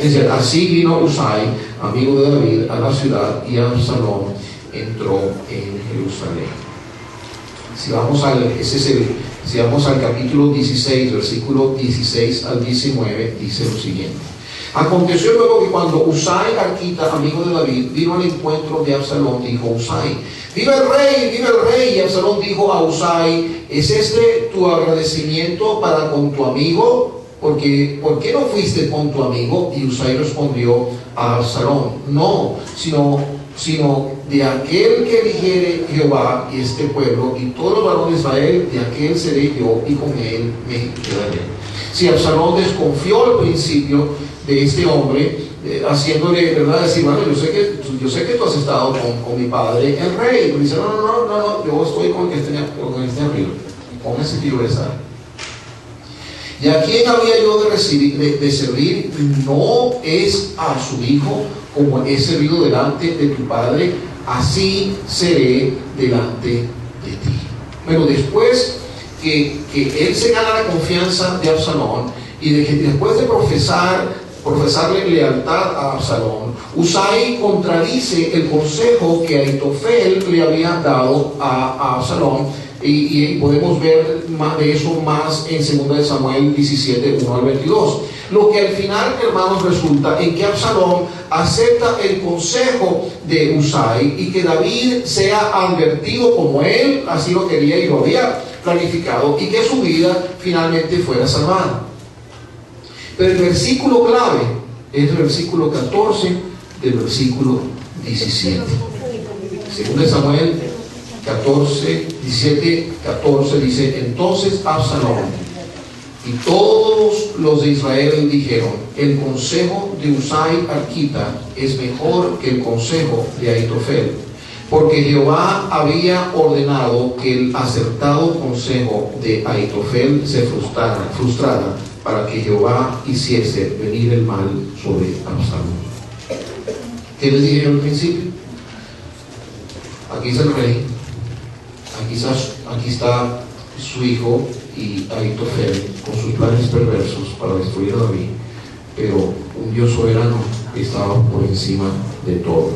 Dice: así vino Usai, amigo de David, a la ciudad, y Absalón entró en Jerusalén. Si vamos al capítulo 16, versículo 16 al 19, dice lo siguiente: aconteció luego que cuando Usai arquita, amigo de David, vino al encuentro de Absalón, dijo Usai: ¡viva el rey! ¡Viva el rey! Y Absalón dijo a Usai: ¿es este tu agradecimiento para con tu amigo? Porque, ¿por qué no fuiste con tu amigo? Y Usai respondió a Absalón: no, sino de aquel que eligiere Jehová y este pueblo y todos los varones de Israel, de aquel seré yo y con él me quedaré. Si Absalón desconfió al principio de este hombre, haciéndole, ¿verdad?, decir, bueno, yo sé que tú has estado con mi padre el rey, pero dice, no, yo estoy con el que esté arriba, póngase que yo voy a estar. ¿Y a quién había yo de servir? No es a su hijo, como he servido delante de tu padre, así seré delante de ti. Bueno, después que él se gana la confianza de Absalón y de que después de profesarle lealtad a Absalón, Husai contradice el consejo que Ahitofel le había dado a Absalón, y podemos ver más de eso más en 2 Samuel 17, 1 al 22. Lo que al final, hermanos, resulta en que Absalón acepta el consejo de Husai y que David sea advertido como él así lo quería y lo había planificado, y que su vida finalmente fuera salvada. Pero el versículo clave es el versículo 14 del versículo 17. 2 Samuel 17, 14 dice: entonces Absalón y todos los de Israel dijeron: el consejo de Husai arquita es mejor que el consejo de Ahitofel, porque Jehová había ordenado que el acertado consejo de Ahitofel se frustrara para que Jehová hiciese venir el mal sobre Absalón. ¿Qué les dije al principio? Aquí está el rey, aquí está su hijo y Ahitofel con sus planes perversos para destruir a David, pero un Dios soberano estaba por encima de todo.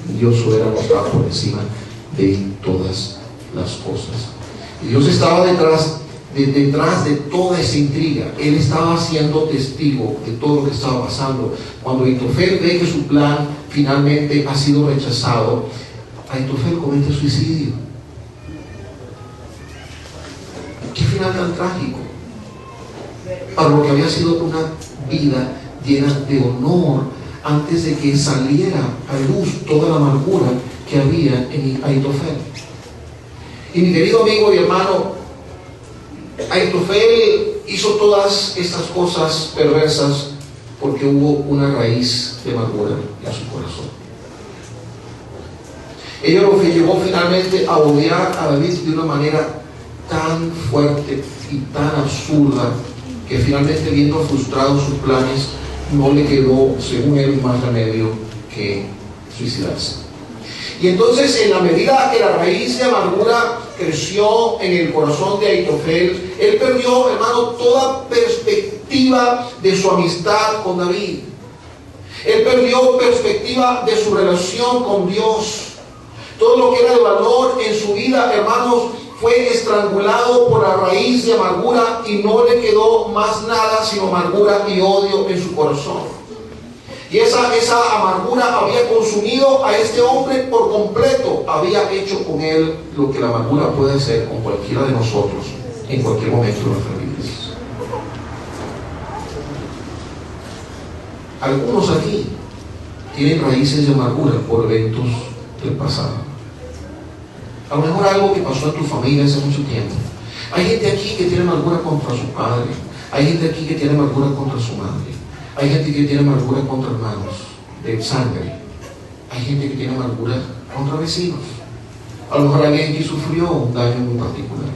Un Dios soberano estaba por encima de todas las cosas. Y Dios estaba detrás de toda esa intriga. Él estaba siendo testigo de todo lo que estaba pasando. Cuando Ahitofel ve que su plan finalmente ha sido rechazado, Ahitofel comete suicidio. Qué final tan trágico para lo que había sido una vida llena de honor antes de que saliera a luz toda la amargura que había en Ahitofel. Y mi querido amigo y hermano, Ahitofel hizo todas estas cosas perversas porque hubo una raíz de amargura en su corazón. Ello lo que llevó finalmente a odiar a David de una manera tan fuerte y tan absurda que finalmente, viendo frustrados sus planes, no le quedó, según él, más remedio que suicidarse. Y entonces, en la medida que la raíz de amargura creció en el corazón de Ahitofel, él perdió, hermano, toda perspectiva de su amistad con David. Él perdió perspectiva de su relación con Dios. Todo lo que era de valor en su vida, hermanos, fue estrangulado por la raíz de amargura y no le quedó más nada sino amargura y odio en su corazón. Y esa amargura había consumido a este hombre por completo. Había hecho con él lo que la amargura puede hacer con cualquiera de nosotros en cualquier momento de nuestras vidas. Algunos aquí tienen raíces de amargura por eventos del pasado. A lo mejor algo que pasó en tu familia hace mucho tiempo. Hay gente aquí que tiene amargura contra su padre. Hay gente aquí que tiene amargura contra su madre. Hay gente que tiene amargura contra hermanos de sangre. Hay gente que tiene amargura contra vecinos. A lo mejor alguien que sufrió un daño muy particular.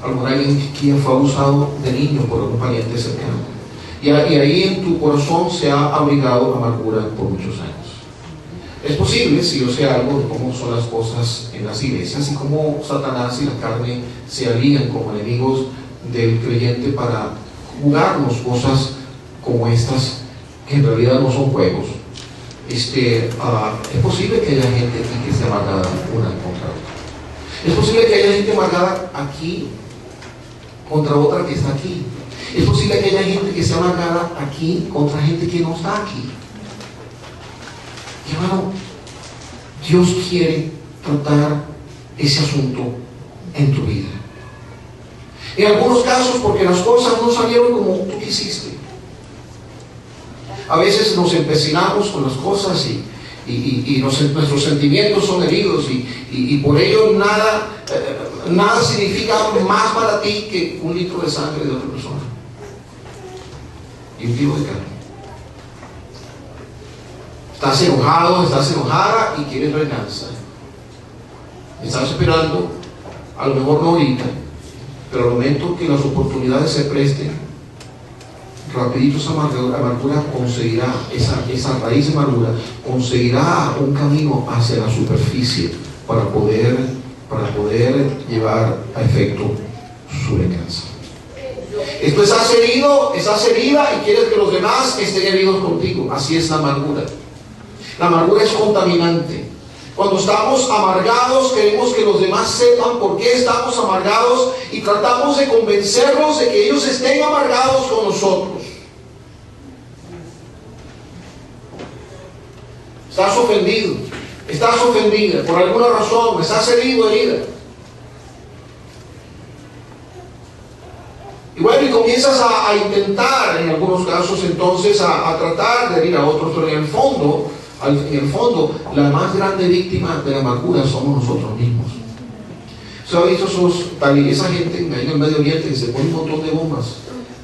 A lo mejor alguien que fue abusado de niño por un pariente cercano. Y ahí en tu corazón se ha abrigado amargura por muchos años. Es posible, si yo sé algo de cómo son las cosas en las iglesias y cómo Satanás y la carne se alían como enemigos del creyente para jugarnos cosas como estas, que en realidad no son juegos. Es posible que haya gente aquí que esté amargada una contra otra. Es posible que haya gente amargada aquí contra otra que está aquí. Es posible que haya gente que esté amargada aquí contra gente que no está aquí. Y hermano, Dios quiere tratar ese asunto en tu vida. En algunos casos porque las cosas no salieron como tú quisiste. A veces nos empecinamos con las cosas nuestros sentimientos son heridos y por ello nada significa más para ti que un litro de sangre de otra persona y un kilo de carne. Estás enojado, estás enojada y quieres venganza. Estás esperando, a lo mejor no ahorita, pero al momento que las oportunidades se presten, rapidito esa amargura conseguirá, esa raíz de amargura conseguirá un camino hacia la superficie para poder llevar a efecto su venganza. Esto estás herido, estás herida y quieres que los demás estén heridos contigo. Así es la amargura. La amargura es contaminante. Cuando estamos amargados, queremos que los demás sepan por qué estamos amargados y tratamos de convencerlos de que ellos estén amargados con nosotros. Estás ofendido, estás ofendida por alguna razón, estás herido, herida. Y bueno, y comienzas a intentar, en algunos casos entonces, a tratar de herir a otros, pero en el fondo, la más grande víctima de la amargura somos nosotros mismos. ¿Se ha visto esa gente en el Medio Oriente que se pone un montón de bombas?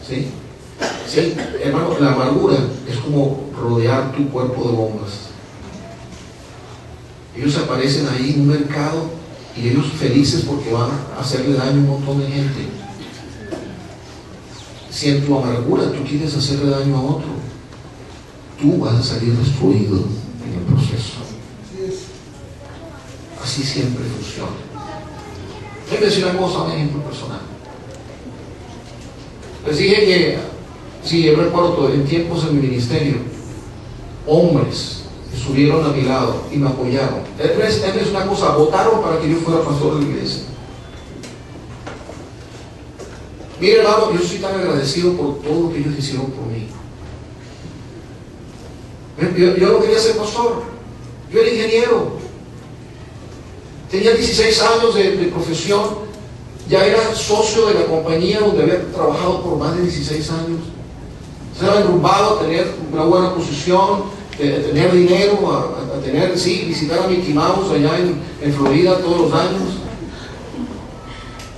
¿Sí? Sí, hermano, la amargura es como rodear tu cuerpo de bombas. Ellos aparecen ahí en un mercado y ellos felices porque van a hacerle daño a un montón de gente. Si en tu amargura tú quieres hacerle daño a otro, tú vas a salir destruido en el proceso. Así siempre funciona. Déjenme decir una cosa, un ejemplo personal. Les dije que, sí, yo recuerdo en tiempos en mi ministerio, hombres estuvieron a mi lado y me apoyaron. Es una cosa, votaron para que yo fuera pastor de la iglesia. Mire, hermano, yo soy tan agradecido por todo lo que ellos hicieron por mí. Yo no quería ser pastor, yo era ingeniero. Tenía 16 años de profesión, ya era socio de la compañía donde había trabajado por más de 16 años. Estaba enrumbado a tener una buena posición, tener dinero, a tener, sí, visitar a Mickey Mouse allá en Florida todos los años.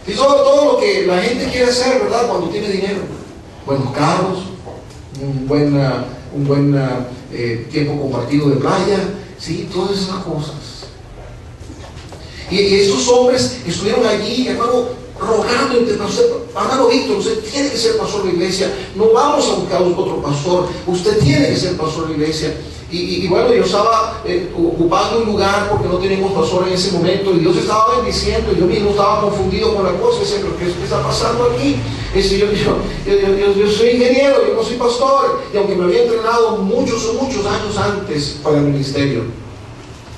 Y todo lo que la gente quiere hacer, ¿verdad? Cuando tiene dinero. Buenos carros, un buen tiempo compartido de playa, sí, todas esas cosas. Y estos hombres estuvieron allí, hermano, rogando, hermano Víctor, usted tiene que ser pastor de la iglesia, no vamos a buscar otro pastor, usted tiene que ser pastor de la iglesia. Y bueno, yo estaba ocupando un lugar porque no teníamos pastor en ese momento y Dios estaba bendiciendo y yo mismo estaba confundido con la cosa. Decía, pero ¿qué está pasando aquí? Yo soy ingeniero, yo no soy pastor, y aunque me había entrenado muchos años antes para el ministerio,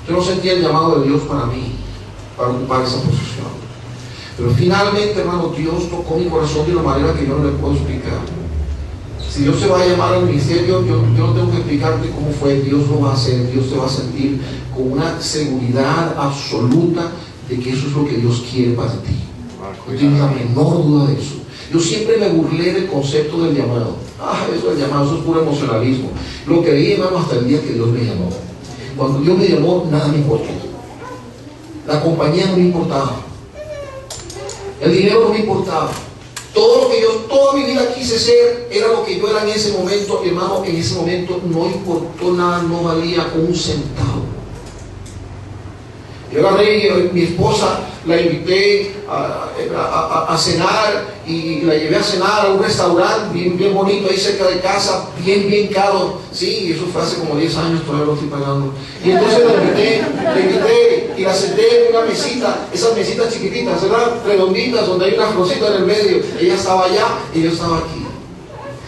yo no sentía el llamado de Dios para mí, para ocupar esa posición. Pero finalmente, hermano, Dios tocó mi corazón de una manera que yo no le puedo explicar. Si Dios se va a llamar al ministerio, yo no tengo que explicarte cómo fue. Dios lo va a hacer. Dios te va a sentir con una seguridad absoluta de que eso es lo que Dios quiere para ti. No tienes la menor duda de eso. Yo siempre me burlé del concepto del llamado. Eso del llamado, eso es puro emocionalismo. Lo creí, hermano, hasta el día que Dios me llamó. Cuando Dios me llamó, nada me importó. La compañía no me importaba. El dinero no me importaba. Todo lo que yo toda mi vida quise ser era lo que yo era en ese momento, hermano. En ese momento no importó nada, no valía un centavo. Yo agarré, mi esposa la invité a cenar y la llevé a cenar a un restaurante bien bonito ahí cerca de casa, bien caro. Sí, eso fue hace como 10 años, todavía lo estoy pagando. Y entonces la invité y la senté en una mesita, esas mesitas chiquititas, eran redonditas donde hay una florcita en el medio. Ella estaba allá y yo estaba aquí.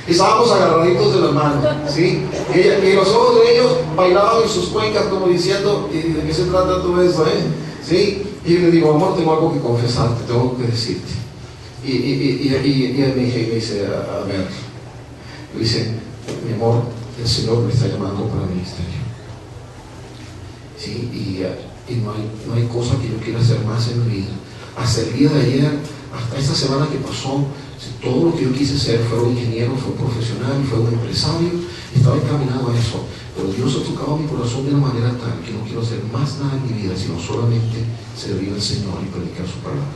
Estábamos agarraditos de las manos, ¿sí? Y los ojos de ellos bailaban en sus cuencas como diciendo, ¿y de qué se trata todo eso, ¿Sí? Y yo le digo, amor, tengo algo que confesarte, tengo algo que decirte. Y él me dice, a ver, le dice, mi amor, el Señor me está llamando para el ministerio. ¿Sí? Y no hay cosa que yo quiera hacer más en mi vida. Hasta el día de ayer hasta esta semana que pasó, todo lo que yo quise ser, fue un ingeniero, fue un profesional, fue un empresario, estaba encaminado a eso, pero Dios ha tocado mi corazón de una manera tal que no quiero hacer más nada en mi vida, sino solamente servir al Señor y predicar su palabra.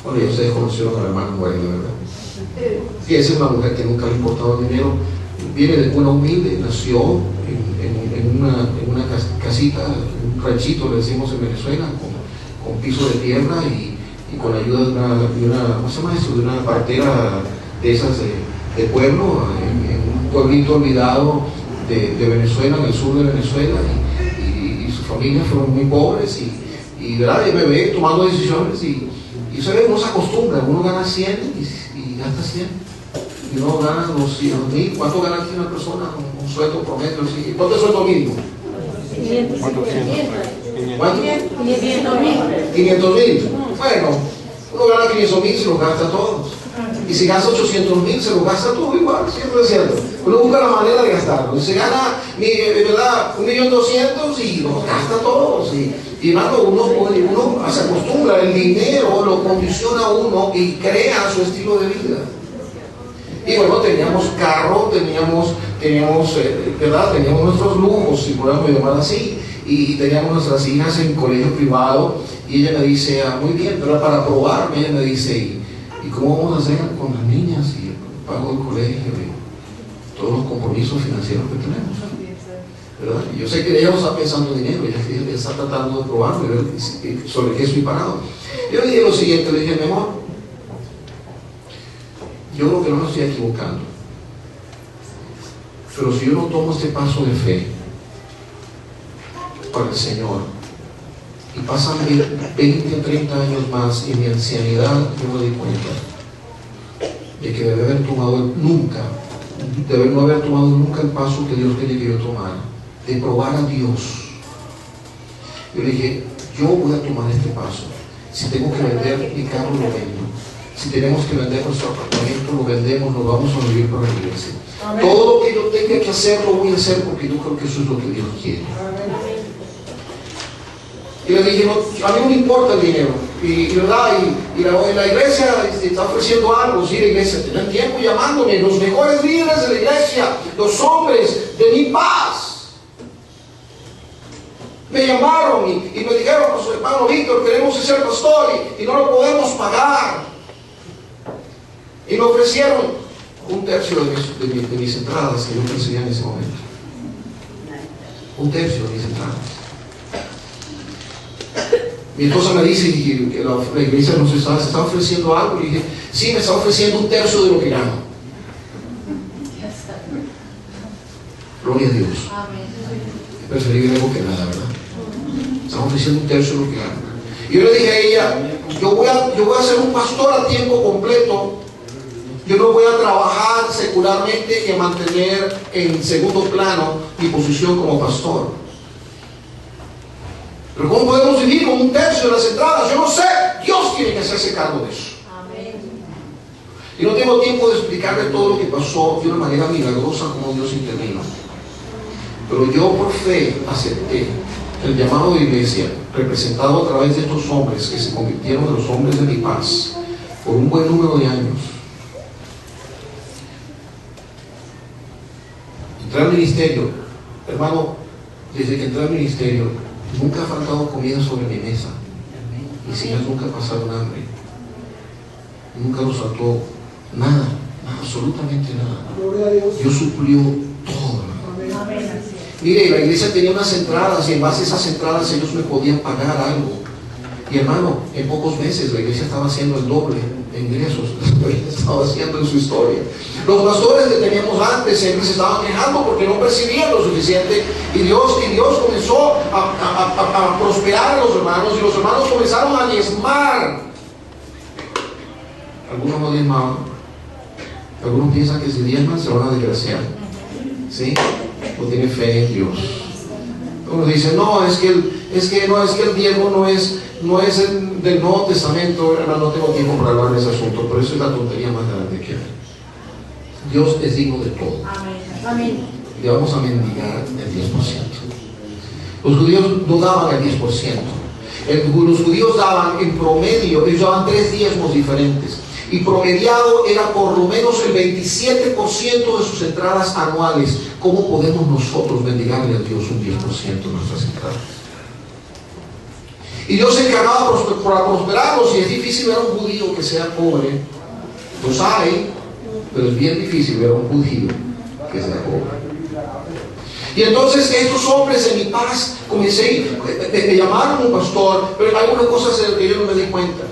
Bueno, ya ustedes conocieron a la hermana Muerte, ¿verdad? Sí, esa es una mujer que nunca le importaba el dinero, viene de una humilde, nació en una casita, un ranchito, le decimos en Venezuela, con piso de tierra y con la ayuda de una ¿cómo se llama eso? De una partera de esas de pueblo, en un pueblito olvidado de Venezuela, en el sur de Venezuela, y su familia fueron muy pobres y ¿verdad? De bebé tomando decisiones y se ve, uno se acostumbra, uno gana 100 y gasta 100 y uno gana 200,000. ¿Cuánto gana aquí una persona? Un sueldo promedio, ¿sí? ¿Cuánto es el sueldo mínimo? 500,000. Bueno, uno gana 500,000, se los gasta todos. Y si gasta 800,000, se los gasta todo igual, siempre es cierto. Uno busca la manera de gastarlo. Y se gana, ¿verdad? 1.200.000 y los gasta todos. Y hermano, uno se acostumbra, el dinero lo condiciona a uno y crea su estilo de vida. Y bueno, teníamos carro, teníamos ¿verdad? Teníamos nuestros lujos, si podemos llamar así. Y teníamos nuestras hijas en colegio privado y ella me dice, muy bien, pero para probarme, ella me dice, ¿y cómo vamos a hacer con las niñas y el pago del colegio y todos los compromisos financieros que tenemos? ¿Verdad? Y yo sé que ella no está pensando en dinero, ella está tratando de probarme, ver sobre qué estoy parado. Yo le dije lo siguiente, le dije, mi amor, yo creo que no me estoy equivocando, pero si yo no tomo este paso de fe para el Señor y pasan 20 o 30 años más y en mi ancianidad yo me di cuenta de que debe no haber tomado nunca el paso que Dios quería que yo tomara, de probar a Dios. Yo le dije, yo voy a tomar este paso. Si tengo que vender mi carro, lo vendo. Si tenemos que vender nuestro apartamento, lo vendemos, nos vamos a vivir para la iglesia. Amén. Todo lo que yo tenga que hacer, lo voy a hacer porque yo creo que eso es lo que Dios quiere. Y le dije, a mí no me importa el dinero. ¿Verdad? Y la iglesia está ofreciendo algo. Sí, la iglesia tiene tiempo llamándome, los mejores líderes de la iglesia, los hombres de mi paz. Me llamaron y me dijeron, pues, hermano Víctor, queremos ser pastor y no lo podemos pagar. Y me ofrecieron 1/3 de mis entradas que yo percibía en ese momento. 1/3 de mis entradas. Mi esposa me dice que la iglesia nos está ofreciendo algo. Y dije, sí, me está ofreciendo 1/3 de lo que gano. Gloria a Dios. Es preferible algo que nada, ¿verdad? Están ofreciendo 1/3 de lo que gano. Y yo le dije a ella, yo voy a ser un pastor a tiempo completo. Yo no voy a trabajar secularmente y a mantener en segundo plano mi posición como pastor. Pero ¿cómo podemos vivir con 1/3 de las entradas? Yo no sé. Dios tiene que hacerse cargo de eso. Amén. Y no tengo tiempo de explicarle todo lo que pasó de una manera milagrosa como Dios intervino. Pero yo por fe acepté el llamado de iglesia, representado a través de estos hombres que se convirtieron en los hombres de mi paz por un buen número de años. Entré al ministerio, hermano, desde que entré al ministerio, nunca ha faltado comida sobre mi mesa. Mis hijas nunca pasaron hambre. Nunca nos faltó nada, absolutamente nada. Dios suplió todo. Mire, la iglesia tenía unas entradas y en base a esas entradas ellos me podían pagar algo. Y hermano, en pocos meses la iglesia estaba haciendo el doble de ingresos que estaba haciendo en su historia. Los pastores que teníamos antes siempre se estaban quejando porque no percibían lo suficiente y Dios comenzó a prosperar a los hermanos y los hermanos comenzaron a diezmar. Algunos no diezmaban, algunos piensan que si diezman se van a desgraciar, ¿sí? No tiene fe en Dios. Uno dice, no, es que el diezmo no es el del Nuevo Testamento. No tengo tiempo para hablar de ese asunto, pero eso es la tontería más grande que hay. Dios es digno de todo. Amén. Y vamos a mendigar el 10%. Los judíos no daban el 10%. Los judíos daban en promedio, ellos daban 3 diezmos diferentes. Y promediado era por lo menos el 27% de sus entradas anuales. ¿Cómo podemos nosotros bendigarle a Dios un 10% de nuestras entradas? Y Dios se encargaba para prosperarlos, y es difícil ver a un judío que sea pobre. Los hay, pero es bien difícil ver a un judío que sea pobre. Y entonces estos hombres en mi paz comencé, me llamaron un pastor, pero hay algunas cosas en las que yo no me di cuenta.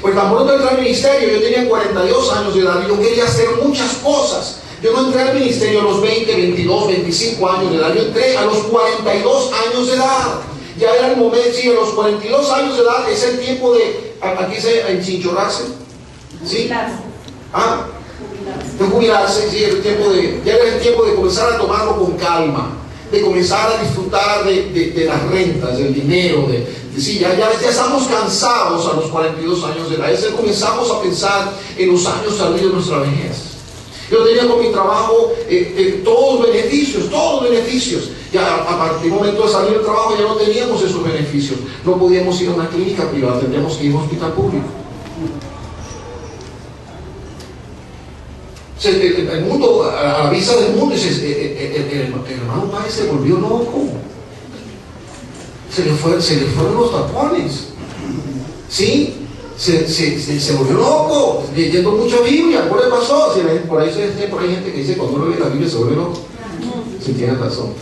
Pues tan pronto entré al ministerio, yo tenía 42 años de edad y yo quería hacer muchas cosas. Yo no entré al ministerio a los 20, 22, 25 años de edad, yo entré a los 42 años de edad. Ya era el momento, sí, a los 42 años de edad es el tiempo de, aquí se enchinchorarse, ¿sí? ¿Ah? De jubilarse, sí, ya era el tiempo de comenzar a tomarlo con calma, de comenzar a disfrutar de las rentas, del dinero, sí, ya estamos cansados a los 42 años de edad. Comenzamos a pensar en los años salidos de nuestra vejez. Yo tenía con mi trabajo todos los beneficios. Ya a partir del momento de salir del trabajo ya no teníamos esos beneficios. No podíamos ir a una clínica privada, tendríamos que ir a un hospital público. El mundo, a la vista del mundo, el hermano Páez se volvió loco. Se le fueron los tapones. ¿Sí? Se volvió loco, leyendo mucha Biblia. ¿Cuál le pasó? Por ahí hay gente que dice, cuando uno lee la Biblia se vuelve loco. Sí, tienes razón.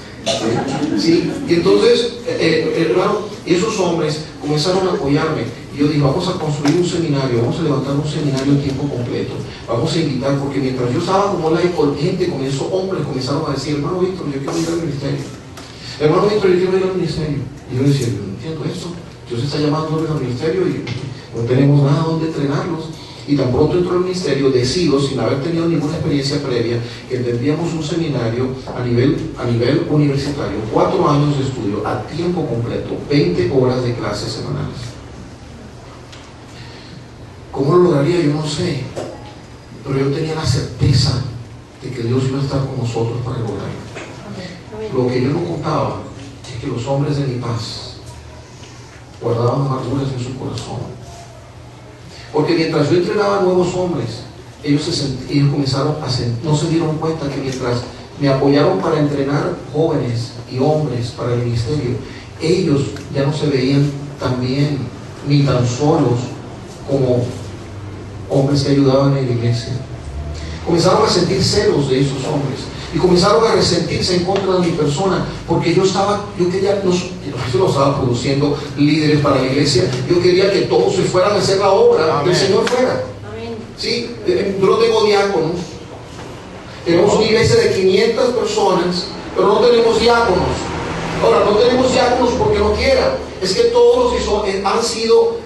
¿Sí? Y entonces, hermano, esos hombres comenzaron a apoyarme. Y yo dije, vamos a construir un seminario, vamos a levantar un seminario en tiempo completo. Vamos a invitar, porque mientras yo estaba como laico, hombres comenzaron a decir, hermano Víctor, yo quiero ir al ministerio. Hermano Víctor, yo quiero ir al ministerio. Y yo decía, yo no entiendo esto. Dios está llamando al ministerio y no tenemos nada donde entrenarlos. Y tan pronto entró al ministerio, decido, sin haber tenido ninguna experiencia previa, que tendríamos un seminario a nivel universitario, 4 años de estudio, a tiempo completo, 20 horas de clases semanales. ¿Cómo lo lograría? Yo no sé. Pero yo tenía la certeza de que Dios iba a estar con nosotros para lograrlo. Lo que yo no contaba es que los hombres de mi paz guardaban amarguras en su corazón. Porque mientras yo entrenaba a nuevos hombres, ellos comenzaron no se dieron cuenta que mientras me apoyaron para entrenar jóvenes y hombres para el ministerio, ellos ya no se veían tan bien ni tan solos como hombres que ayudaban en la iglesia. Comenzaron a sentir celos de esos hombres y comenzaron a resentirse en contra de mi persona, porque yo quería, yo no estaba produciendo líderes para la iglesia, yo quería que todos se fueran a hacer la obra del Señor fuera. ¿Sí? Yo no tengo diáconos, tenemos una iglesia de 500 personas, pero no tenemos diáconos. Ahora, no tenemos diáconos porque no quieran, es que todos los que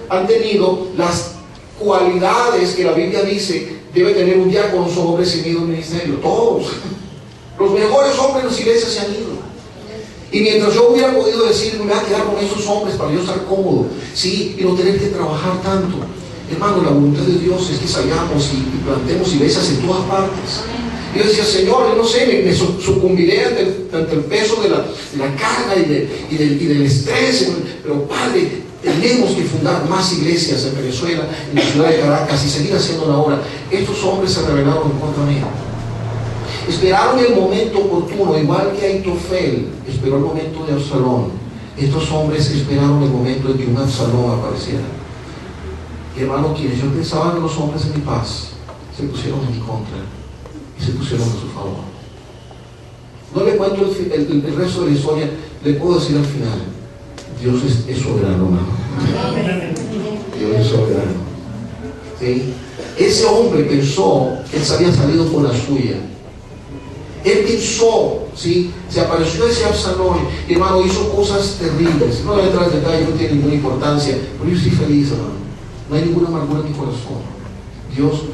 han tenido las cualidades que la Biblia dice debe tener un diácono, son hombres sin ido al ministerio, todos. Los mejores hombres de las iglesias se han ido. Y mientras yo hubiera podido decir, me voy a quedar con esos hombres para yo estar cómodo, ¿sí? Y no tener que trabajar tanto. Hermano, la voluntad de Dios es que salgamos y plantemos iglesias en todas partes. Y yo decía, Señor, yo no sé, me sucumbiré ante el peso de la carga y del estrés, pero Padre, tenemos que fundar más iglesias en Venezuela, en la ciudad de Caracas, y seguir haciendo la obra. Estos hombres se rebelaron en contra mí. Esperaron el momento oportuno, igual que Aitofel esperó el momento de Absalón. Estos hombres esperaron el momento en que un Absalón apareciera. Y hermano, quienes yo pensaba en los hombres en mi paz, se pusieron en mi contra y se pusieron a su favor. No le cuento el resto de la historia, le puedo decir al final, Dios es soberano, hermano. Dios es soberano. ¿Sí? Ese hombre pensó que él se había salido con la suya. Él pensó, ¿sí? Se apareció ese Absalón, y hermano, hizo cosas terribles. No voy a entrar en detalle, no tiene ninguna importancia, pero yo estoy feliz, hermano. No hay ninguna amargura en mi corazón. Dios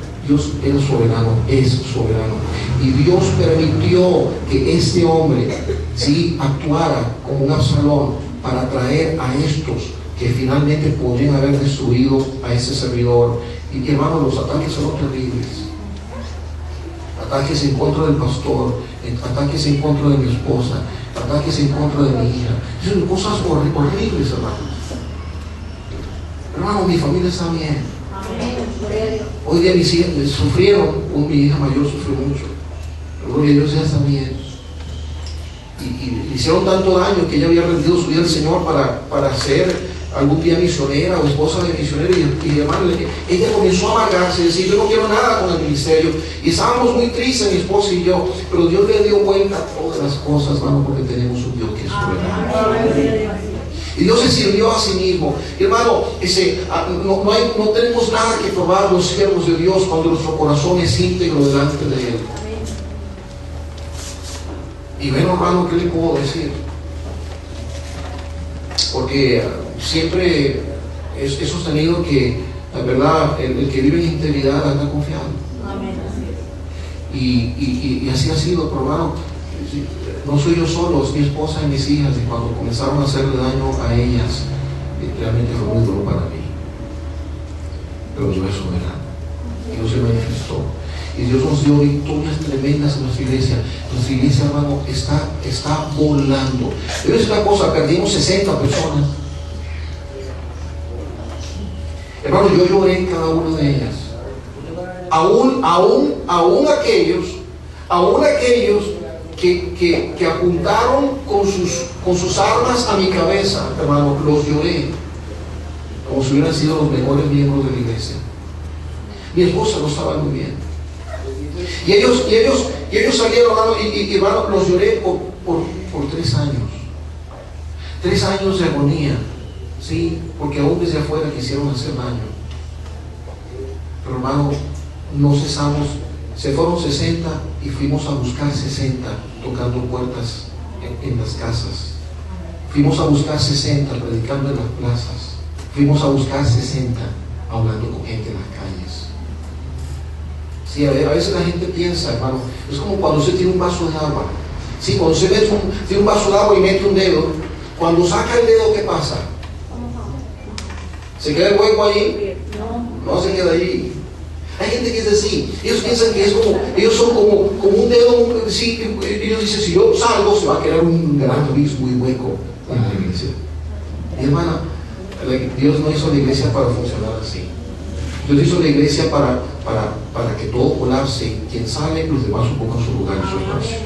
era soberano, es soberano. Y Dios permitió que este hombre, ¿sí?, actuara como un Absalón para traer a estos que finalmente podrían haber destruido a ese servidor. Y hermano, los ataques son terribles. Ataques en contra del pastor, ataques en contra de mi esposa, ataques en contra de mi hija. Son cosas horribles, hermano. Hermano, mi familia está bien. Hoy día mis hijas sufrieron, mi hija mayor sufrió mucho, pero gloria a Dios ya está bien. Y le hicieron tanto daño que ella había rendido su vida al Señor para ser algún día misionera o esposa de misionero. Y hermano, ella comenzó a amargarse, decir, yo no quiero nada con el ministerio. Y estábamos muy tristes, mi esposa y yo, pero Dios le dio vuelta a todas las cosas, hermano, porque tenemos un Dios que es soberano. Y Dios se sirvió a sí mismo. Y hermano, no tenemos nada que probar los siervos de Dios cuando nuestro corazón es íntegro delante de Él. Y bueno, hermano, ¿qué le puedo decir? Porque siempre he sostenido que, la verdad, el que vive en integridad anda confiado. Y así ha sido, pero hermano, no soy yo solo, es mi esposa y mis hijas. Y cuando comenzaron a hacerle daño a ellas, realmente fue muy duro para mí. Pero Dios es soberano. Dios se manifestó. Y Dios nos dio victorias tremendas en nuestra iglesia. Nuestra iglesia, hermano, está volando. Pero es una cosa, perdimos 60 personas. Hermano, yo lloré en cada una de ellas. Aún aquellos que apuntaron con sus armas a mi cabeza, hermano, los lloré como si hubieran sido los mejores miembros de la iglesia. Mi esposa no estaba muy bien. Y ellos salieron, hermano, y hermano, los lloré por 3 años. 3 años de agonía, sí, porque aún desde afuera quisieron hacer daño. Pero hermano, no cesamos. Se fueron 60 y fuimos a buscar 60 tocando puertas en las casas. Fuimos a buscar 60 predicando en las plazas. Fuimos a buscar 60 hablando con gente en las calles. Sí, a veces la gente piensa, hermano, es como cuando usted tiene un vaso de agua. Sí, cuando usted tiene un vaso de agua y mete un dedo, cuando saca el dedo, ¿qué pasa? ¿Se queda el hueco allí? No se queda allí. Hay gente que es así, ellos piensan que ellos son como un dedo, sí, ellos dicen, si yo salgo se va a quedar un gran abismo y hueco en la iglesia. Y hermana, Dios no hizo la iglesia para funcionar así. Dios hizo la iglesia para que todo colapse y quien sale, los demás ocupan su lugar en su espacio.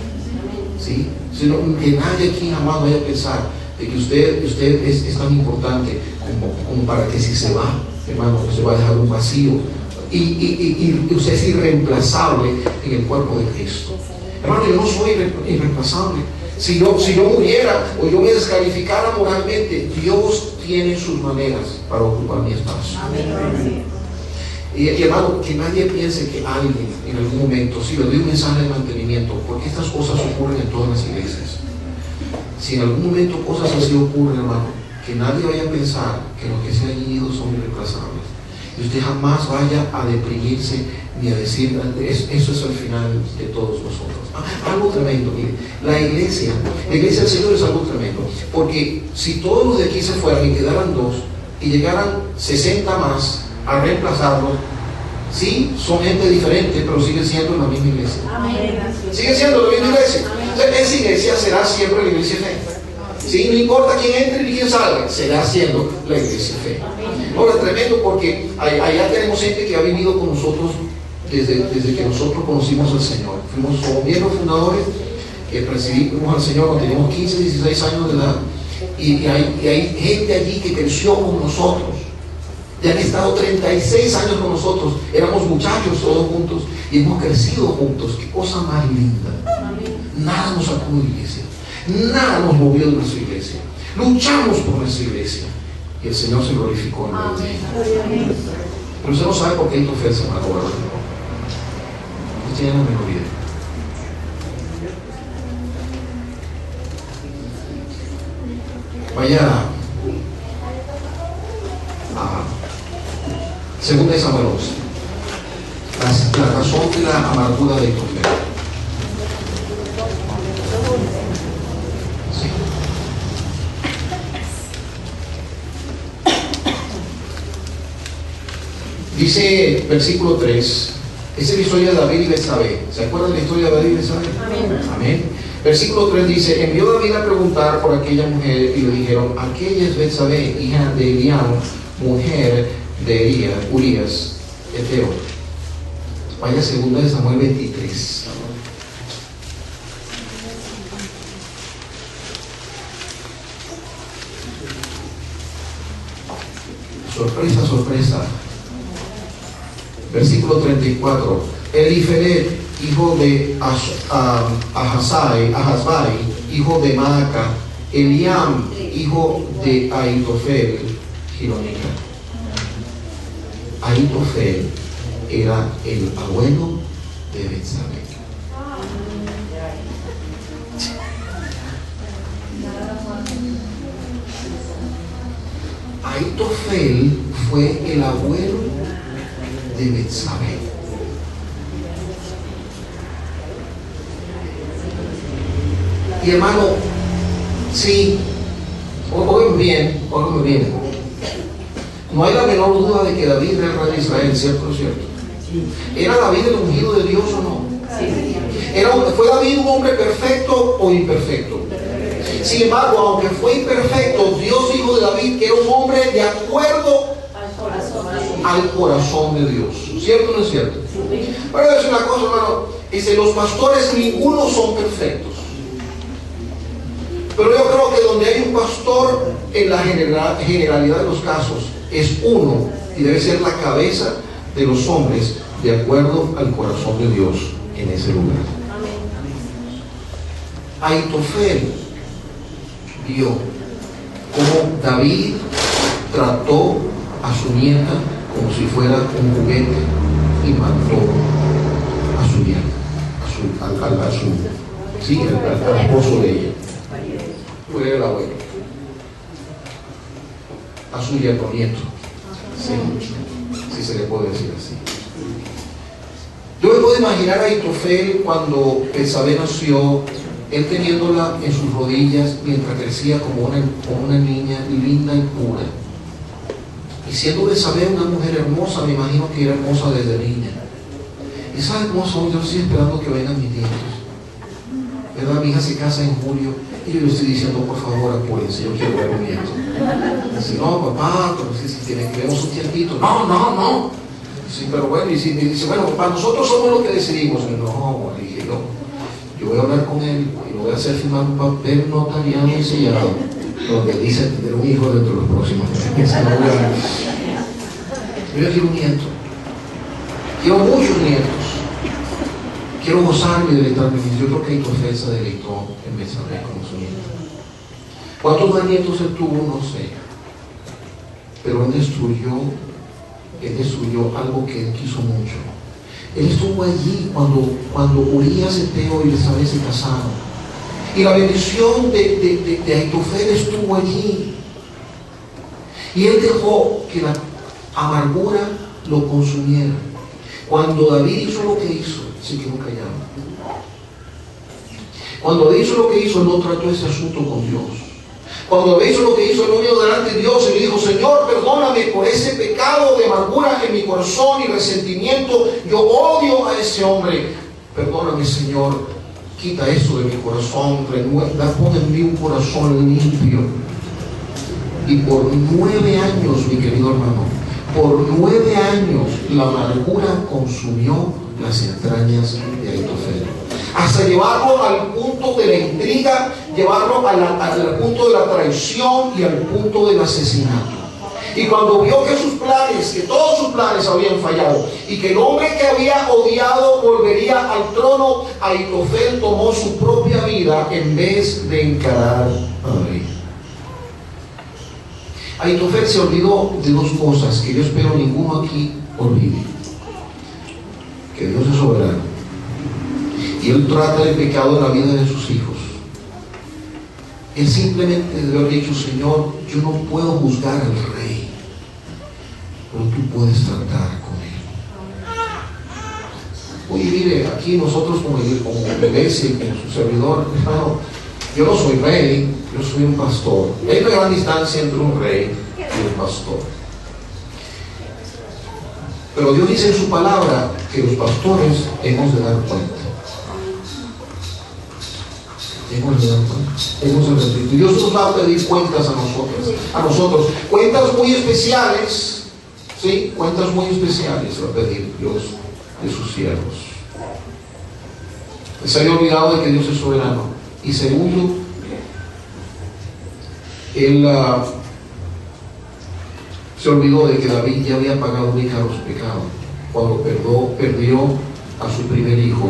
¿Sí? Sino que nadie aquí jamás vaya a pensar de que usted es tan importante como para que si se va, hermano, se va a dejar un vacío. Y usted es irreemplazable en el cuerpo de Cristo. Hermano, yo no soy irreemplazable. Si yo muriera o yo me descalificara moralmente, Dios tiene sus maneras para ocupar mi espacio. Y hermano, que nadie piense que alguien en algún momento, si le doy un mensaje de mantenimiento, porque estas cosas ocurren en todas las iglesias. Si en algún momento cosas así ocurren, hermano, que nadie vaya a pensar que los que se han ido son irreemplazables. Y usted jamás vaya a deprimirse ni a decir, eso es el final de todos nosotros. Algo tremendo, mire, la iglesia del Señor es algo tremendo, porque si todos los de aquí se fueran y quedaran 2 y llegaran 60 más a reemplazarlos, sí, son gente diferente, pero sigue siendo la misma iglesia. Sigue siendo la misma iglesia. Entonces, esa iglesia será siempre la iglesia fe. Sí, no importa quién entre ni quién salga, será siendo la iglesia fe. Ahora, tremendo, porque allá tenemos gente que ha vivido con nosotros desde que nosotros conocimos al Señor. Fuimos como miembros fundadores que recibimos al Señor cuando teníamos 15, 16 años de edad. Y hay gente allí que creció con nosotros. Ya han estado 36 años con nosotros. Éramos muchachos todos juntos y hemos crecido juntos. Qué cosa más linda. Nada nos sacó de la iglesia. Nada nos movió de nuestra iglesia. Luchamos por nuestra iglesia. Y el Señor se glorificó en nosotros. Pero usted no sabe por qué hay ofensa, hermano. No tiene la menor idea. Vaya a segunda de Samuel 11. La razón de la amargura de Itofel. Sí. Dice versículo 3: Esa es la historia de David y Betsabé. ¿Se acuerdan de la historia de David y Betsabé? Amén. Versículo 3 dice: envió David a preguntar por aquella mujer y le dijeron: aquella es Betsabé, hija de Eliam, mujer de Urías, Eteo. Vaya, 2 Samuel 23. Sorpresa, sorpresa. Versículo 34. Elifelet, hijo de Ahazbai, hijo de Maaca, Eliam, hijo de Ahitofel, Gironita. Ahitofel era el abuelo de Betsabé. Ahitofel fue el abuelo de Betsabé. Y hermano, sí, óigame bien, no hay la menor duda de que David era el rey de Israel, ¿cierto o cierto? ¿Era David el ungido de Dios o no? ¿Fue David un hombre perfecto o imperfecto? Sin embargo, aunque fue imperfecto, Dios dijo de David que era un hombre de acuerdo al corazón de Dios. ¿Cierto o no es cierto? Pero es una cosa, hermano. Dice, los pastores ninguno son perfectos. Pero yo creo que donde hay un pastor, en la generalidad de los casos, es uno y debe ser la cabeza de los hombres de acuerdo al corazón de Dios en ese lugar. Ahitofel vio cómo David trató a su nieta como si fuera un juguete y mató a su nieta, al esposo de ella. Fue el abuelo, a su nieto, si se le puede decir así. Yo me puedo imaginar a Ahitofel cuando Betsabé nació, él teniéndola en sus rodillas mientras crecía como una niña linda y pura. Y siendo Betsabé una mujer hermosa, me imagino que era hermosa desde niña. Y ¿sabe cómo son? Yo estoy esperando que vengan mis nietos. ¿Verdad? Mi hija se casa en julio y yo le estoy diciendo, por favor, apúrense, yo quiero ver un nieto. Dice, no, papá, pero si queremos un tiempito. No. Sí, pero bueno, y si me dice, bueno, papá, nosotros somos los que decidimos. Y no, dije yo voy a hablar con él y lo voy a hacer firmar un papel notariado y sellado donde dice tener un hijo dentro de los próximos meses. Yo quiero un nieto. Quiero muchos nietos. Quiero gozarme y deleitarme. Yo creo que Ahitofel se deleitó en Betsabé como su nieta. ¿Cuántos más nietos él tuvo? No sé. Pero él destruyó algo que él quiso mucho. Él estuvo allí cuando Urías, Eteo y Betsabé se casaron. Y la bendición de Ahitofel estuvo allí. Y él dejó que la amargura lo consumiera. Cuando David hizo lo que hizo, se quedó callado. Cuando David hizo lo que hizo, no trató ese asunto con Dios. Cuando David hizo lo que hizo, él no vino delante de Dios y le dijo, Señor, perdóname por ese pecado de amargura en mi corazón y resentimiento. Yo odio a ese hombre. Perdóname, Señor. Quita eso de mi corazón. Pon en mí un corazón limpio. Y por 9 años, mi querido hermano, por 9 años la amargura consumió las entrañas de Ahitofel, hasta llevarlo al punto de la intriga, llevarlo al punto de la traición y al punto del asesinato. Y cuando vio que todos sus planes habían fallado y que el hombre que había odiado volvería al trono, Ahitofel tomó su propia vida en vez de encarar a David. Ahitofel se olvidó de 2 cosas que yo espero ninguno aquí olvide: que Dios es soberano y Él trata el pecado en la vida de sus hijos. Él simplemente debe haber dicho, Señor, yo no puedo juzgar al rey, pero tú puedes tratar con él. Oye, mire, aquí nosotros como iglesia y como su servidor, hermano, yo no soy rey, yo soy un pastor. Hay una gran distancia entre un rey y un pastor. Pero Dios dice en su palabra que los pastores hemos de dar cuenta. Hemos de dar cuenta. Hemos de rendir. Y Dios nos va a pedir cuentas a nosotros. Cuentas muy especiales. ¿Sí? Cuentas muy especiales va a pedir Dios de sus siervos. Se había olvidado de que Dios es soberano. Y segundo, Él se olvidó de que David ya había pagado muy caros pecados cuando perdió a su primer hijo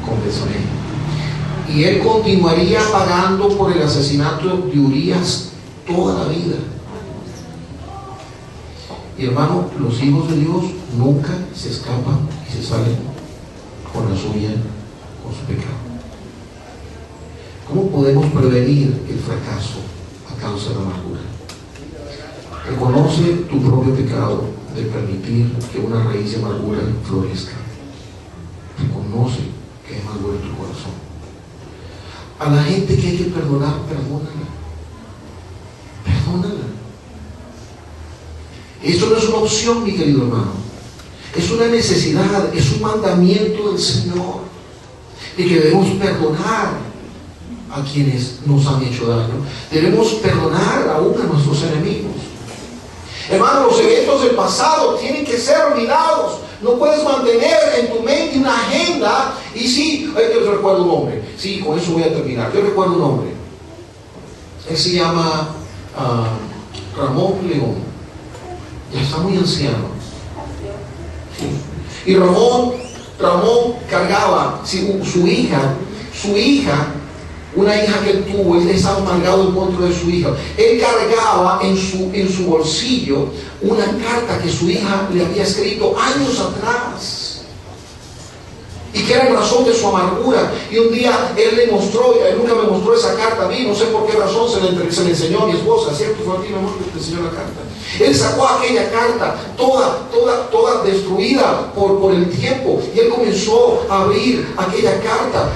con Betsabé. Y Él continuaría pagando por el asesinato de Urías toda la vida. Y hermano, los hijos de Dios nunca se escapan y se salen con la suya, con su pecado. ¿Cómo podemos prevenir el fracaso a causa de la amargura? Reconoce tu propio pecado de permitir que una raíz de amargura florezca. Reconoce que hay amargura en tu corazón. A la gente que hay que perdonar, perdónala. Perdónala. Esto no es una opción, mi querido hermano. Es una necesidad, es un mandamiento del Señor. De que debemos perdonar a quienes nos han hecho daño. Debemos perdonar aún a nuestros enemigos. Hermano, los eventos del pasado tienen que ser olvidados. No puedes mantener en tu mente una agenda. Y sí, yo recuerdo un hombre. Sí, con eso voy a terminar. Yo recuerdo un hombre. Él se llama Ramón León. Ya está muy anciano. Sí. Y Ramón cargaba su hija, una hija que él tuvo, él estaba amargado en contra de su hija. Él cargaba en su bolsillo una carta que su hija le había escrito años atrás. Y que era en razón de su amargura. Y un día él nunca me mostró esa carta a mí, no sé por qué razón se le enseñó a mi esposa, ¿cierto? Fue a ti, mi amor, que te enseñó la carta. Él sacó aquella carta toda destruida por el tiempo. Y él comenzó a abrir aquella carta.